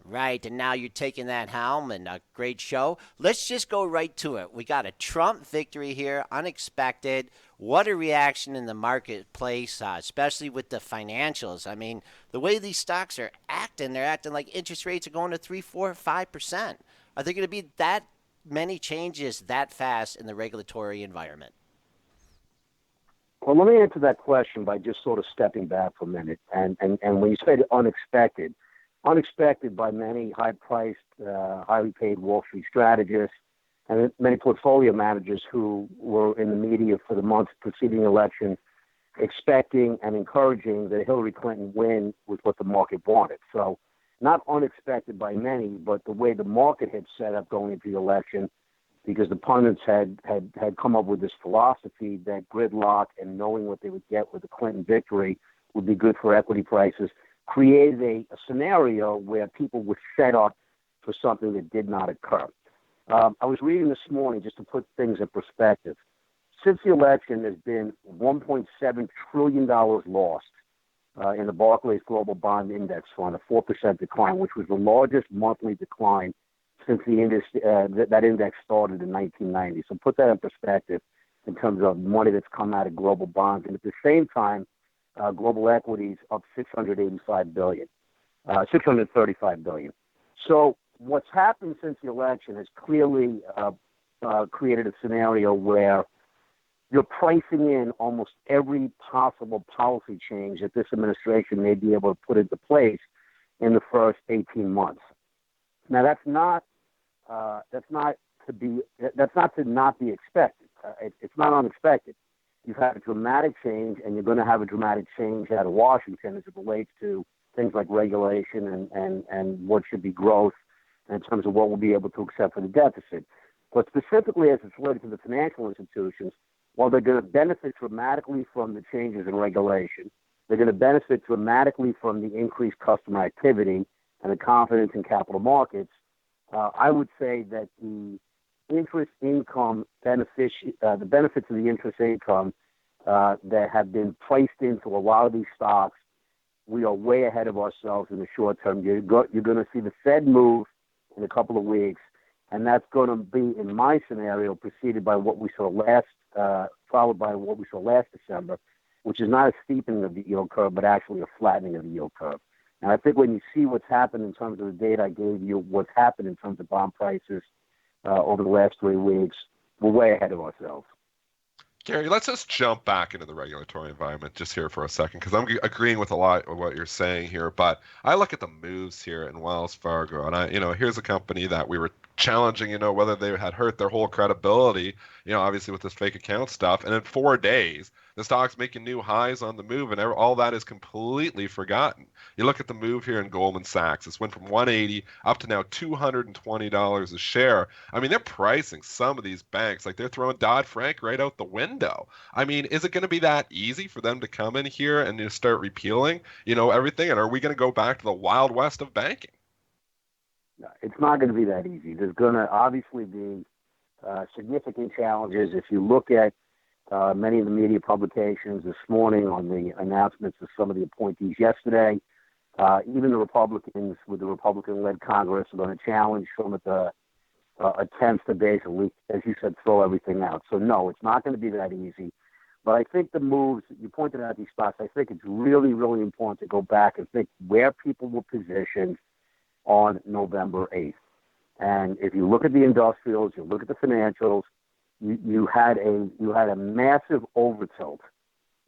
Right, and now you're taking that helm, and a great show. Let's just go right to it. We got a Trump victory here, unexpected. What a reaction in the marketplace, especially with the financials. I mean, the way these stocks are acting, they're acting like interest rates are going to 3, 4, 5%. Are there going to be that many changes that fast in the regulatory environment? Well, let me answer that question by just sort of stepping back for a minute. And when you say unexpected by many high-priced, highly paid Wall Street strategists and many portfolio managers who were in the media for the months preceding the election, expecting and encouraging that Hillary Clinton win was what the market wanted. So not unexpected by many, but the way the market had set up going into the election, because the pundits had come up with this philosophy that gridlock and knowing what they would get with the Clinton victory would be good for equity prices, created a scenario where people were set up for something that did not occur. I was reading this morning, just to put things in perspective. Since the election, there's been $1.7 trillion lost in the Barclays Global Bond Index Fund, a 4% decline, which was the largest monthly decline since that index started in 1990. So put that in perspective in terms of money that's come out of global bonds. And at the same time, global equities up $635 billion. So what's happened since the election has clearly created a scenario where you're pricing in almost every possible policy change that this administration may be able to put into place in the first 18 months. Now, that's not to not be expected. It's not unexpected. You've had a dramatic change, and you're going to have a dramatic change out of Washington as it relates to things like regulation and what should be growth in terms of what we'll be able to accept for the deficit. But specifically as it's related to the financial institutions, while they're going to benefit dramatically from the changes in regulation, they're going to benefit dramatically from the increased customer activity and the confidence in capital markets. I would say that the interest income the benefits of the interest income that have been priced into a lot of these stocks, we are way ahead of ourselves in the short term. You're going to see the Fed move in a couple of weeks, and that's going to be, in my scenario, preceded by what we saw followed by what we saw last December, which is not a steepening of the yield curve, but actually a flattening of the yield curve. And I think when you see what's happened in terms of the data I gave you, what's happened in terms of bond prices over the last 3 weeks, we're way ahead of ourselves. Gary, let's just jump back into the regulatory environment just here for a second, because I'm agreeing with a lot of what you're saying here. But I look at the moves here in Wells Fargo, and here's a company that we were challenging, whether they had hurt their whole credibility, obviously with this fake account stuff. And in 4 days, the stock's making new highs on the move, and all that is completely forgotten. You look at the move here in Goldman Sachs. It's went from $180 up to now $220 a share. I mean, they're pricing some of these banks like they're throwing Dodd-Frank right out the window. I mean, is it going to be that easy for them to come in here and start repealing, everything? And are we going to go back to the Wild West of banking? It's not going to be that easy. There's going to obviously be significant challenges. If you look at many of the media publications this morning on the announcements of some of the appointees yesterday, Even the Republicans with the Republican-led Congress are going to challenge some of the attempts to basically, as you said, throw everything out. So no, it's not going to be that easy. But I think the moves, you pointed out these spots, I think it's really, really important to go back and think where people were positioned on November 8th. And if you look at the industrials, you look at the financials, you had a massive overtilt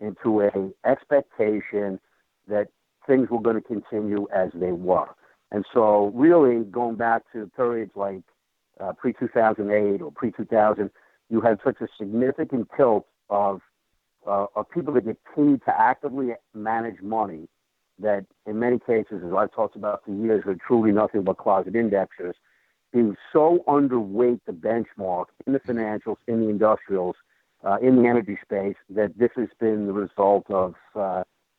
into a expectation that things were going to continue as they were. And so really going back to periods like pre-2008 or pre-2000, you had such a significant tilt of people that get paid to actively manage money that in many cases, as I've talked about for years, are truly nothing but closet indexers, being so underweight the benchmark in the financials, in the industrials, in the energy space, that this has been the result of,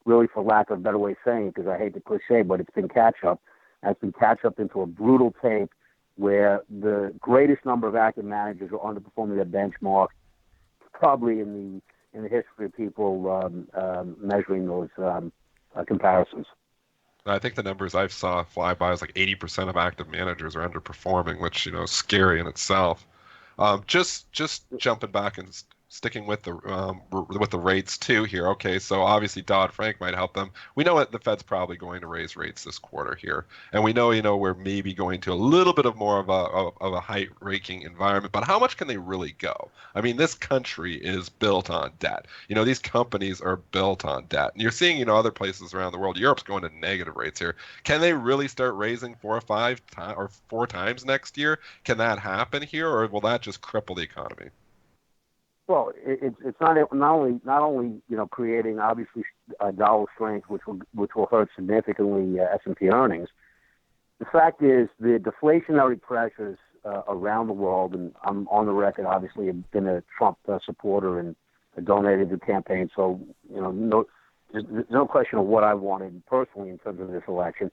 really for lack of a better way of saying it, because I hate the cliche, but it's been catch-up. And it's been catch-up into a brutal tape where the greatest number of active managers are underperforming their benchmark, probably in the history of people measuring those comparisons. I think the numbers I saw fly by is like 80% of active managers are underperforming, which is scary in itself. Just jumping back and sticking with the rates too here. Okay, so obviously Dodd-Frank might help them. We know that the Fed's probably going to raise rates this quarter here, and we know we're maybe going to a little bit of more of a height-raking environment. But how much can they really go? I mean, this country is built on debt. These companies are built on debt, and you're seeing other places around the world. Europe's going to negative rates here. Can they really start raising 4 or 4 times next year? Can that happen here, or will that just cripple the economy? Well, it's not only creating obviously dollar strength, which will hurt significantly S&P earnings. The fact is the deflationary pressures around the world, and I'm on the record obviously have been a Trump supporter and donated to the campaign, so there's no question of what I wanted personally in terms of this election.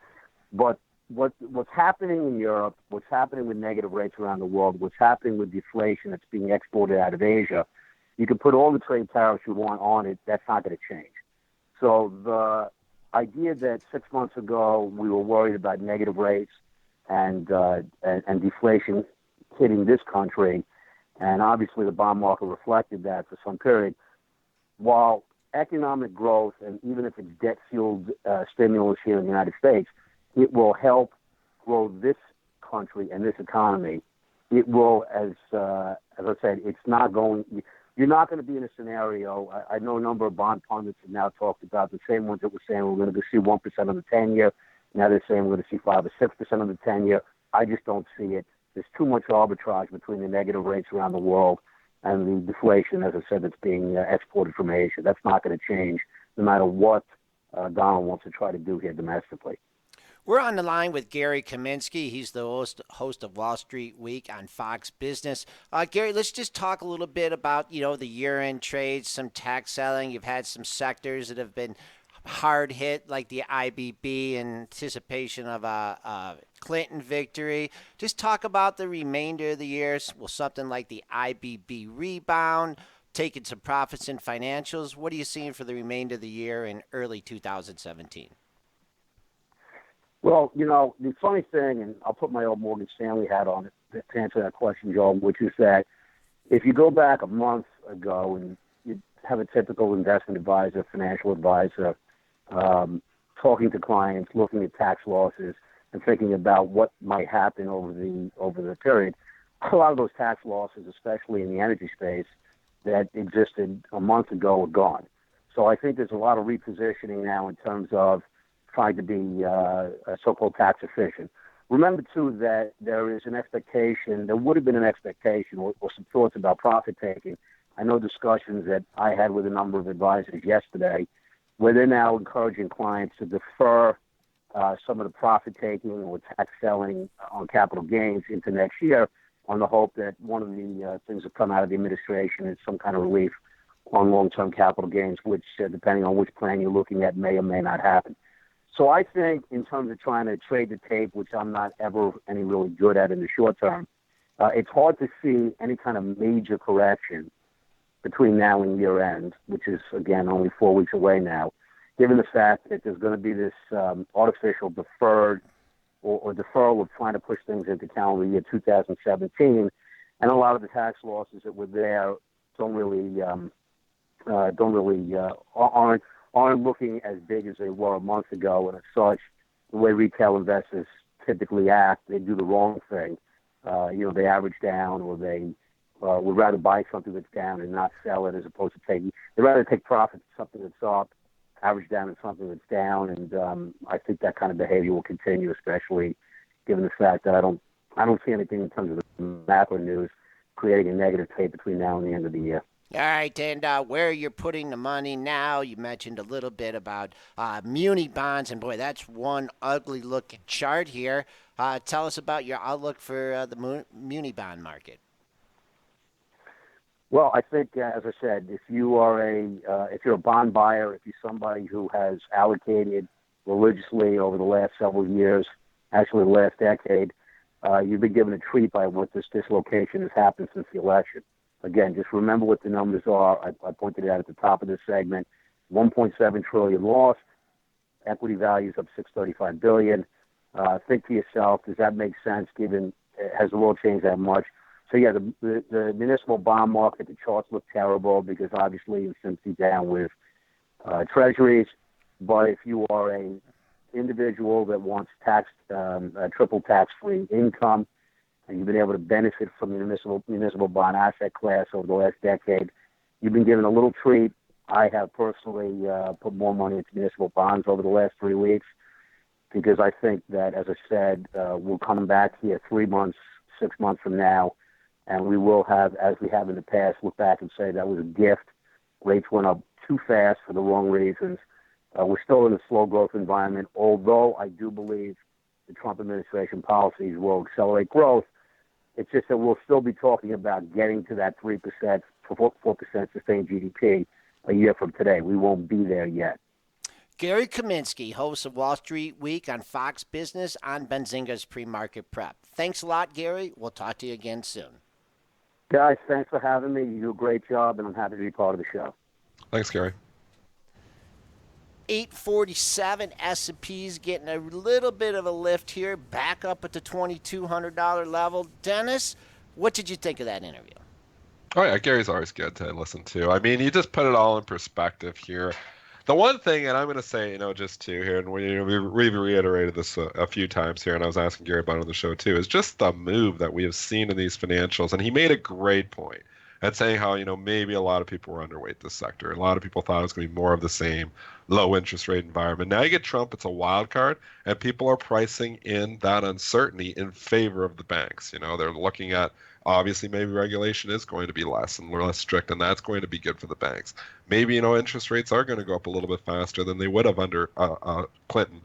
But what's happening in Europe, what's happening with negative rates around the world, what's happening with deflation that's being exported out of Asia. You can put all the trade tariffs you want on it. That's not going to change. So the idea that 6 months ago we were worried about negative rates and deflation hitting this country, and obviously the bond market reflected that for some period, while economic growth, and even if it's debt-fueled stimulus here in the United States, it will help grow this country and this economy. It will, as I said, it's not going. You're not going to be in a scenario. I know a number of bond pundits have now talked about the same ones that were saying we're going to see 1% on the 10-year. Now they're saying we're going to see 5 or 6% on the 10-year. I just don't see it. There's too much arbitrage between the negative rates around the world and the deflation, as I said, that's being exported from Asia. That's not going to change no matter what Donald wants to try to do here domestically. We're on the line with Gary Kaminsky. He's the host of Wall Street Week on Fox Business. Gary, let's just talk a little bit about, the year-end trades, some tax selling. You've had some sectors that have been hard hit, like the IBB in anticipation of a Clinton victory. Just talk about the remainder of the year. Will something like the IBB rebound, taking some profits in financials? What are you seeing for the remainder of the year in early 2017? Well, the funny thing, and I'll put my old Morgan Stanley hat on it to answer that question, Joel, which is that if you go back a month ago and you have a typical investment advisor, financial advisor, talking to clients, looking at tax losses, and thinking about what might happen over the period, a lot of those tax losses, especially in the energy space, that existed a month ago are gone. So I think there's a lot of repositioning now in terms of trying to be so-called tax efficient. Remember, too, that there is an expectation, there would have been an expectation or some thoughts about profit taking. I know discussions that I had with a number of advisors yesterday where they're now encouraging clients to defer some of the profit taking or tax selling on capital gains into next year on the hope that one of the things that come out of the administration is some kind of relief on long-term capital gains, which, depending on which plan you're looking at, may or may not happen. So I think in terms of trying to trade the tape, which I'm not ever any really good at in the short term, it's hard to see any kind of major correction between now and year end, which is, again, only 4 weeks away now, given the fact that there's going to be this artificial deferred or deferral of trying to push things into calendar year 2017, and a lot of the tax losses that were there aren't looking as big as they were a month ago, and as such, the way retail investors typically act, they do the wrong thing. They average down, or they would rather buy something that's down and not sell it, as opposed to they'd rather take profit on something that's up, average down on something that's down, and I think that kind of behavior will continue, especially given the fact that I don't see anything in terms of the macro news creating a negative tape between now and the end of the year. All right, and where you're putting the money now, you mentioned a little bit about muni bonds, and boy, that's one ugly-looking chart here. Tell us about your outlook for the muni bond market. Well, I think, as I said, if you're a bond buyer, if you're somebody who has allocated religiously over the last several years, actually the last decade, you've been given a treat by what this dislocation has happened since the election. Again, just remember what the numbers are. I pointed it out at the top of this segment. 1.7 trillion lost. Equity values up 635 billion. Think to yourself, does that make sense? Given has the world changed that much? So yeah, the municipal bond market, the charts look terrible because obviously it's simply down with treasuries. But if you are a individual that wants triple tax-free income, and you've been able to benefit from the municipal bond asset class over the last decade, you've been given a little treat. I have personally put more money into municipal bonds over the last 3 weeks because I think that, as I said, we'll come back here 3 months, 6 months from now, and we will have, as we have in the past, look back and say that was a gift. Rates went up too fast for the wrong reasons. We're still in a slow growth environment, although I do believe the Trump administration policies will accelerate growth. It's just that we'll still be talking about getting to that 3%, 4% sustained GDP a year from today. We won't be there yet. Gary Kaminsky, host of Wall Street Week on Fox Business on Benzinga's Pre-Market Prep. Thanks a lot, Gary. We'll talk to you again soon. Guys, thanks for having me. You do a great job, and I'm happy to be part of the show. Thanks, Gary. 847 S&P's getting a little bit of a lift here, back up at the $2,200 level. Dennis, what did you think of that interview? Oh, yeah, Gary's always good to listen to. I mean, you just put it all in perspective here. The one thing, and I'm going to say, just to here, and we've reiterated this a few times here, and I was asking Gary about it on the show too, is just the move that we have seen in these financials. And he made a great point at saying how, maybe a lot of people were underweight this sector. A lot of people thought it was going to be more of the same low interest rate environment. Now you get Trump, it's a wild card, and people are pricing in that uncertainty in favor of the banks. They're looking at, obviously, maybe regulation is going to be less and less strict, and that's going to be good for the banks. Maybe, interest rates are going to go up a little bit faster than they would have under Clinton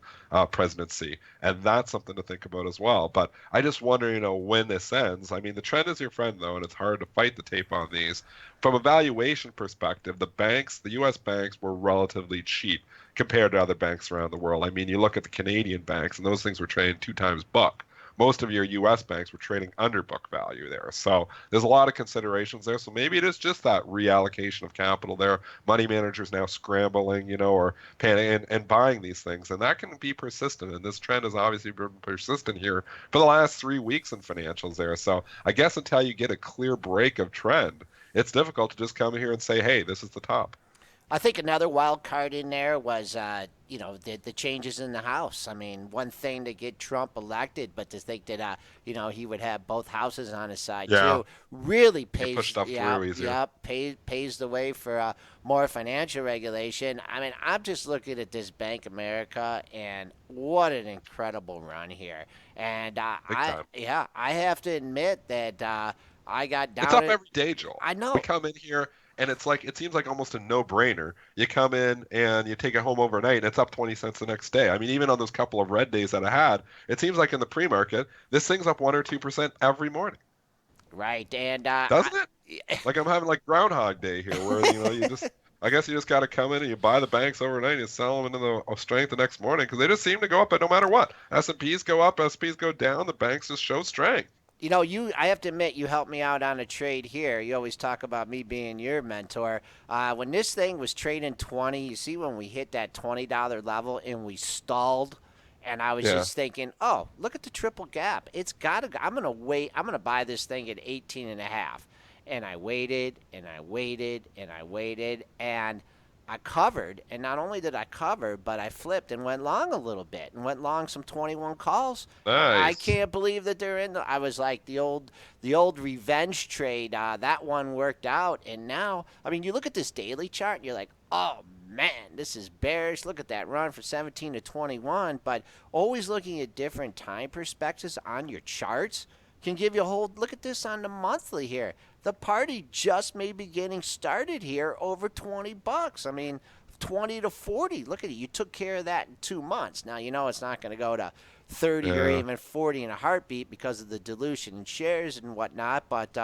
presidency, and that's something to think about as well. But I just wonder, when this ends. I mean, the trend is your friend, though, and it's hard to fight the tape on these. From a valuation perspective, the U.S. banks were relatively cheap compared to other banks around the world. I mean, you look at the Canadian banks, and those things were trading 2 times book. Most of your U.S. banks were trading under book value there. So there's a lot of considerations there. So maybe it is just that reallocation of capital there. Money managers now scrambling, or paying and buying these things. And that can be persistent. And this trend has obviously been persistent here for the last 3 weeks in financials there. So I guess until you get a clear break of trend, it's difficult to just come here and say, hey, this is the top. I think another wild card in there was, the changes in the House. I mean, one thing to get Trump elected, but to think that, he would have both houses on his side too, really pays the way for more financial regulation. I mean, I'm just looking at this Bank America, and what an incredible run here. And I have to admit that I got down. It's up every day, Joel. I know. We come in here, and it seems like almost a no-brainer. You come in and you take it home overnight, and it's up 20 cents the next day. I mean, even on those couple of red days that I had, it seems like in the pre-market, this thing's up 1 or 2% every morning. Right, and doesn't it? Like I'm having like Groundhog Day here, where I guess you just got to come in and you buy the banks overnight and you sell them into the strength the next morning because they just seem to go up no matter what. S&Ps go up, S&Ps go down, the banks just show strength. I have to admit, you helped me out on a trade here. You always talk about me being your mentor. When this thing was trading 20, you see when we hit that $20 level and we stalled, and I was Yeah. just thinking, oh, look at the triple gap. It's got to, I'm going to wait. I'm going to buy this thing at 18 and a half. And I waited and I waited and I waited and I covered, and not only did I cover, but I flipped and went long a little bit and went long some 21 calls. I Nice. can't believe that they're in. I was like the old revenge trade. That one worked out, and now I mean, you look at this daily chart, and you're like, oh man, this is bearish. Look at that run from 17 to 21. But always looking at different time perspectives on your charts can give you a whole look at this on the monthly here. The party just may be getting started here over $20. I mean, 20 to 40. Look at it. You took care of that in 2 months. Now, it's not going to go to 30 or Yeah. even 40 in a heartbeat because of the dilution in shares and whatnot. But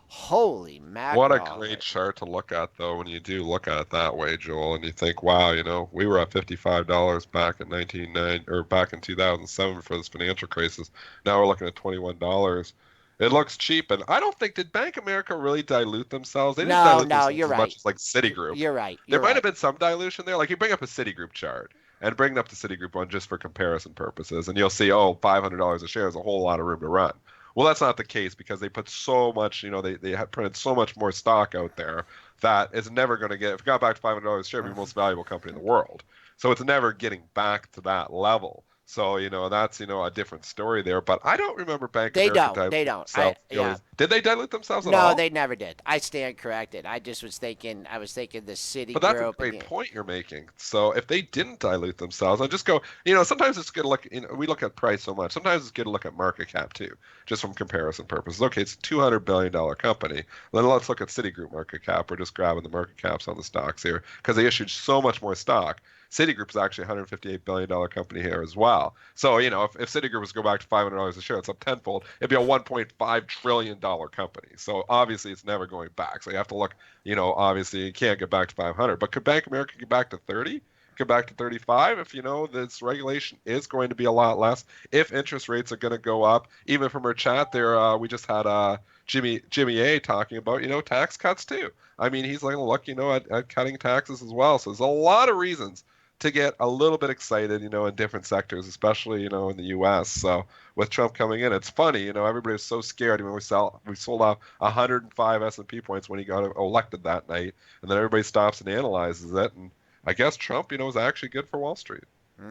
holy What a mackerel. great chart to look at, though, when you do look at it that way, Joel, and you think, wow, we were at $55 back in 2007 for this financial crisis. Now we're looking at $21. It looks cheap, and I don't think did Bank of America really dilute themselves? They didn't No, dilute no, themselves you're as much right. as like Citigroup. You're right. There You're might have right. been some dilution there. Like you bring up a Citigroup chart and bring up the Citigroup one just for comparison purposes, and you'll see, oh, $500 a share is a whole lot of room to run. Well, that's not the case because they put so much, they had printed so much more stock out there that it's never going to get, if it got back to $500 a share, it'd be the most valuable company in the world. So it's never getting back to that level. So, that's, a different story there. But I don't remember Bank of They America don't. They diluting don't. themselves. Yeah. Did they dilute themselves at No, all? they never did. I stand corrected. I just was thinking. I was thinking the But that's a Citigroup. great point you're making. So if they didn't dilute themselves, I just go, sometimes it's good to look, we look at price so much. Sometimes it's good to look at market cap too, just from comparison purposes. Okay, it's a $200 billion company. Then let's look at Citigroup market cap. We're just grabbing the market caps on the stocks here because they issued so much more stock. Citigroup is actually a $158 billion company here as well. So, if Citigroup was to go back to $500 a share, it's up tenfold. It'd be a $1.5 trillion company. So obviously it's never going back. So you have to look, obviously you can't get back to 500. But could Bank of America get back to 30? Get back to 35 if this regulation is going to be a lot less, if interest rates are going to go up. Even from our chat there, we just had Jimmy A talking about tax cuts too. I mean, he's like, look, at cutting taxes as well. So there's a lot of reasons to get a little bit excited, in different sectors, especially, in the U.S. So with Trump coming in, it's funny, everybody was so scared when we sold off 105 S&P points when he got elected that night, and then everybody stops and analyzes it, and I guess Trump, is actually good for Wall Street.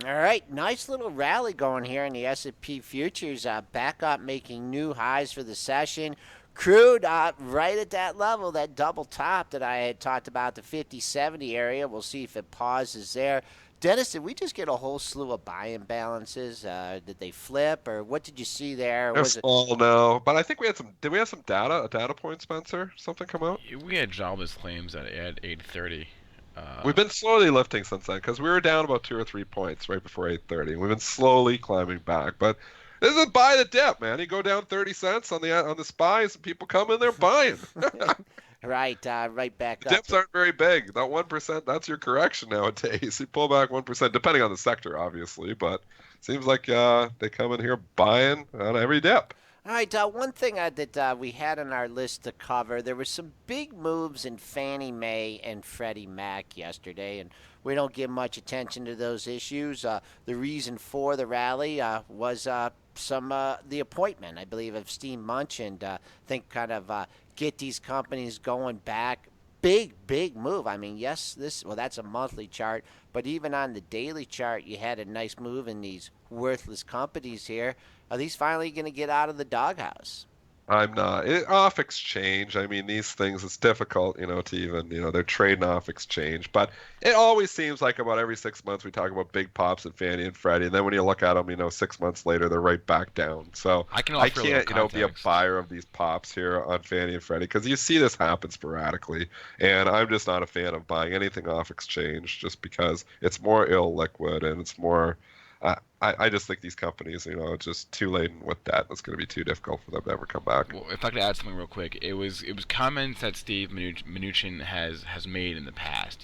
All right, nice little rally going here in the S&P futures. Back up, making new highs for the session. Crude right at that level, that double top that I had talked about, the 50-70 area. We'll see if it pauses there. Dennis, did we just get a whole slew of buy-in balances? Did they flip, or what did you see there? They're Was it? small now, but I think did we have some a data point, Spencer? Something come out? We had jobless claims at 8:30. We've been slowly lifting since then because we were down about 2 or 3 points right before 8:30. We've been slowly climbing back, but this is buy the dip, man. You go down 30 cents on the SPYs, and people come in there buying. Right back up. Dips aren't very big. That 1%, that's your correction nowadays. You pull back 1%, depending on the sector, obviously, but seems like they come in here buying on every dip. All right, one thing that we had on our list to cover, there were some big moves in Fannie Mae and Freddie Mac yesterday, and we don't give much attention to those issues. The reason for the rally was the appointment, I believe, of Steve Mnuchin. I think kind of get these companies going back. Big move. I mean, yes, that's a monthly chart, but even on the daily chart, you had a nice move in these worthless companies here. Are these finally going to get out of the doghouse? I'm not. Off exchange, I mean, these things, it's difficult, to even, they're trading off exchange. But it always seems like about every 6 months we talk about big pops at Fannie and Freddie. And then when you look at them, 6 months later, they're right back down. So I can't, be a buyer of these pops here on Fannie and Freddie because you see this happen sporadically. And I'm just not a fan of buying anything off exchange just because it's more illiquid and it's more I just think these companies, it's just too laden with debt. It's going to be too difficult for them to ever come back. Well, if I could add something real quick, it was comments that Steve Mnuchin has made in the past.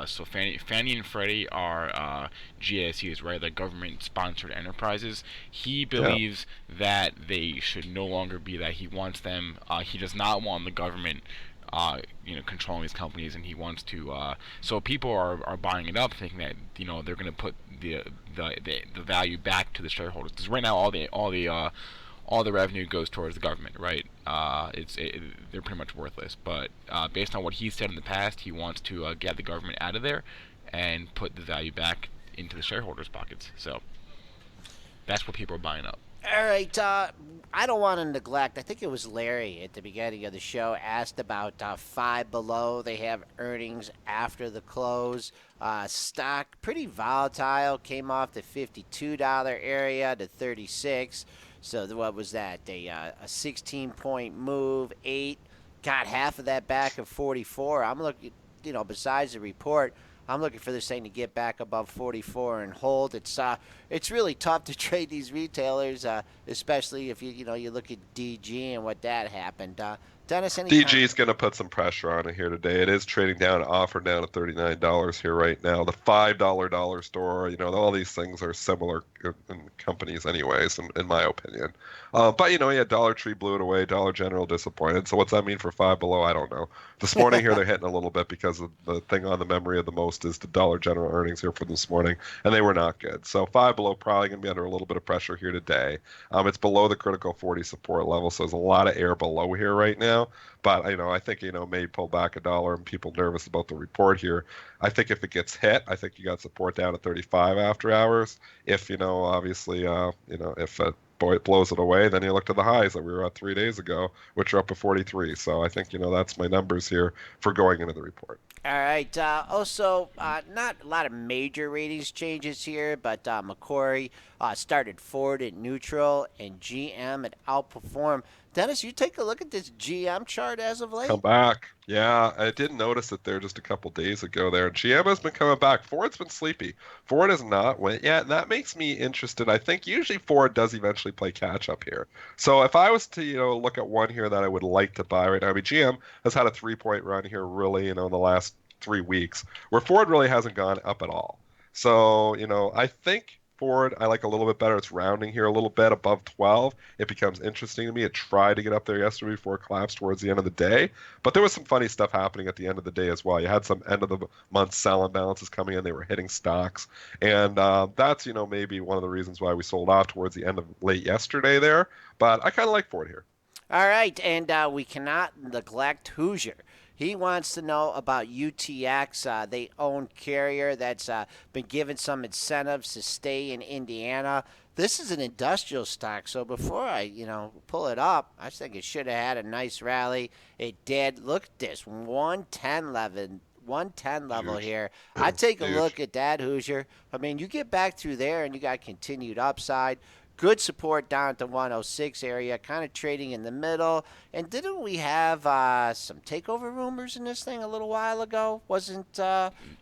So Fannie and Freddie are GSEs, right? Like government-sponsored enterprises. He believes that they should no longer be that. He wants them. He does not want the government controlling these companies, and he wants to. So people are buying it up, thinking that they're going to put the value back to the shareholders. Because right now all the revenue goes towards the government, right? They're pretty much worthless. But based on what he said in the past, he wants to get the government out of there and put the value back into the shareholders' pockets. So that's what people are buying up. All right, I don't want to neglect. I think it was Larry at the beginning of the show asked about Five Below. They have earnings after the close. Stock pretty volatile. Came off the $52 area to 36. So what was that? A 16-point move. 8 got half of that back at 44. I'm looking, besides the report, I'm looking for this thing to get back above 44 and hold. It's really tough to trade these retailers, especially if you look at DG and what that happened. Dennis, any DG is going to put some pressure on it here today. It is trading down, offer down at $39 here right now. The $5 dollar store, all these things are similar in companies anyways, in my opinion. But, Dollar Tree blew it away. Dollar General disappointed. So what's that mean for Five Below? I don't know. This morning here, they're hitting a little bit because of the thing on the memory of the most is the Dollar General earnings here for this morning, and they were not good. So Five Below probably going to be under a little bit of pressure here today. It's below the critical 40 support level, so there's a lot of air below here right now. But I think may pull back a dollar and people nervous about the report here. I think if it gets hit, I think you got support down at 35 after hours. If obviously if it blows it away, then you look to the highs that we were at 3 days ago, which are up to 43. So I think that's my numbers here for going into the report. All right. Also, not a lot of major ratings changes here, but Macquarie started Ford at neutral and GM at outperform. Dennis, you take a look at this GM chart as of late. Come back. Yeah, I didn't notice it there just a couple days ago there. GM has been coming back. Ford's been sleepy. Ford has not went yet, and that makes me interested. I think usually Ford does eventually play catch up here. So if I was to, look at one here that I would like to buy right now, GM has had a 3-point run here really, in the last 3 weeks, where Ford really hasn't gone up at all. So, I think Ford, I like a little bit better. It's rounding here a little bit above 12. It becomes interesting to me. It tried to get up there yesterday before it collapsed towards the end of the day. But there was some funny stuff happening at the end of the day as well. You had some end of the month selling balances coming in. They were hitting stocks. And that's, maybe one of the reasons why we sold off towards the end of late yesterday there. But I kind of like Ford here. All right. And we cannot neglect Hoosier. He wants to know about UTX. They own Carrier that's been given some incentives to stay in Indiana. This is an industrial stock, so before I, pull it up, I think it should have had a nice rally. It did. Look at this, 110 level here. I'd take a look at that, Hoosier. I mean, you get back through there and you got continued upside. Good support down at the 106 area, kind of trading in the middle. And didn't we have some takeover rumors in this thing a little while ago? Wasn't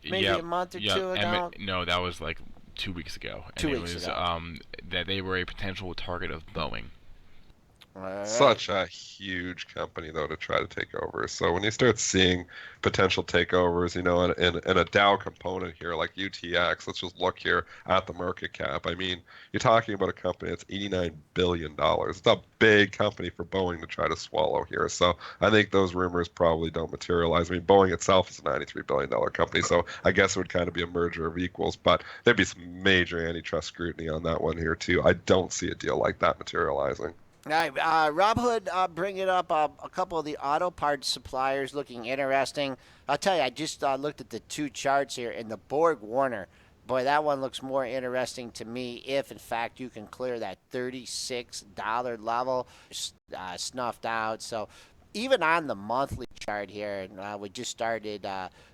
maybe a month or two ago? No, that was like 2 weeks ago. And it was that they were a potential target of Boeing. Right. Such a huge company, though, to try to take over. So when you start seeing potential takeovers, in a Dow component here like UTX, let's just look here at the market cap. I mean, you're talking about a company that's $89 billion. It's a big company for Boeing to try to swallow here. So I think those rumors probably don't materialize. I mean, Boeing itself is a $93 billion company, so I guess it would kind of be a merger of equals. But there'd be some major antitrust scrutiny on that one here, too. I don't see a deal like that materializing. All right, Rob Hood bringing up a couple of the auto parts suppliers looking interesting. I'll tell you, I just looked at the two charts here, and the Borg Warner, boy, that one looks more interesting to me if, in fact, you can clear that $36 level snuffed out. So even on the monthly chart here, we just started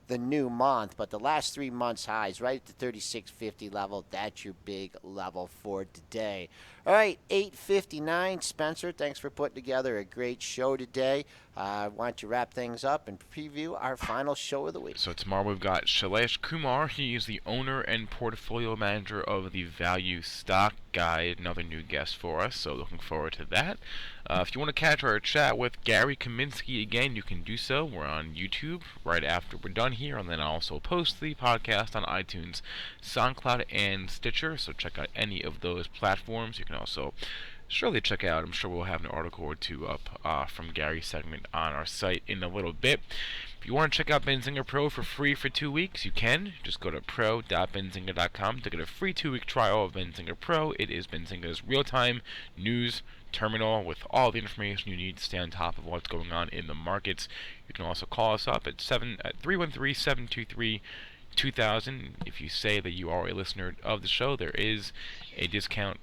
the new month. But the last 3 months highs right at the 36.50 level. That's your big level for today. All right, 8:59. Spencer, thanks for putting together a great show today. Why don't you wrap things up and preview our final show of the week? So tomorrow we've got Shailesh Kumar. He is the owner and portfolio manager of the Value Stock Guide. Another new guest for us, so looking forward to that. If you want to catch our chat with Gary Kaminsky again, you can do so. We're on YouTube right after we're done here, and then I'll also post the podcast on iTunes, SoundCloud, and Stitcher, so check out any of those platforms. You can also surely check out, I'm sure we'll have an article or two up from Gary's segment on our site in a little bit. If you want to check out Benzinga Pro for free for 2 weeks, you can. Just go to pro.benzinga.com to get a free 2-week trial of Benzinga Pro. It is Benzinga's real-time news terminal with all the information you need to stay on top of what's going on in the markets. You can also call us up at 313-723-2000. If you say that you are a listener of the show, there is a discount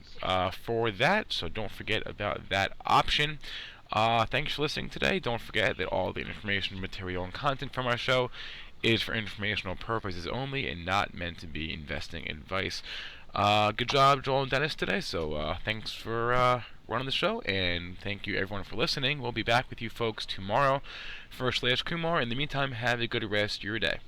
for that, so don't forget about that option. Thanks for listening today. Don't forget that all the information, material, and content from our show is for informational purposes only and not meant to be investing advice. Good job, Joel and Dennis, today. So thanks for running the show, and thank you everyone for listening. We'll be back with you folks tomorrow for Shailesh Kumar. In the meantime, have a good rest of your day.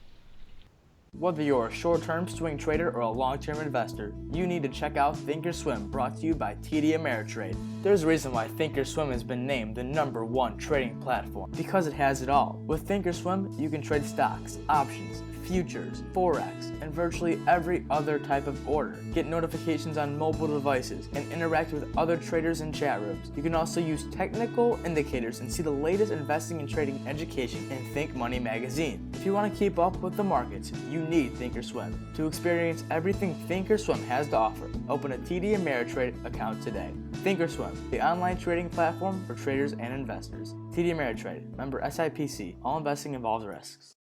Whether you're a short-term swing trader or a long-term investor, you need to check out Thinkorswim, brought to you by TD Ameritrade. There's a reason why Thinkorswim has been named the #1 trading platform, because it has it all. With Thinkorswim, you can trade stocks, options, futures, forex, and virtually every other type of order. Get notifications on mobile devices and interact with other traders in chat rooms. You can also use technical indicators and see the latest investing and trading education in Think Money magazine. If you want to keep up with the markets, you need Thinkorswim. To experience everything Thinkorswim has to offer, open a TD Ameritrade account today. Thinkorswim, the online trading platform for traders and investors. TD Ameritrade, member SIPC. All investing involves risks.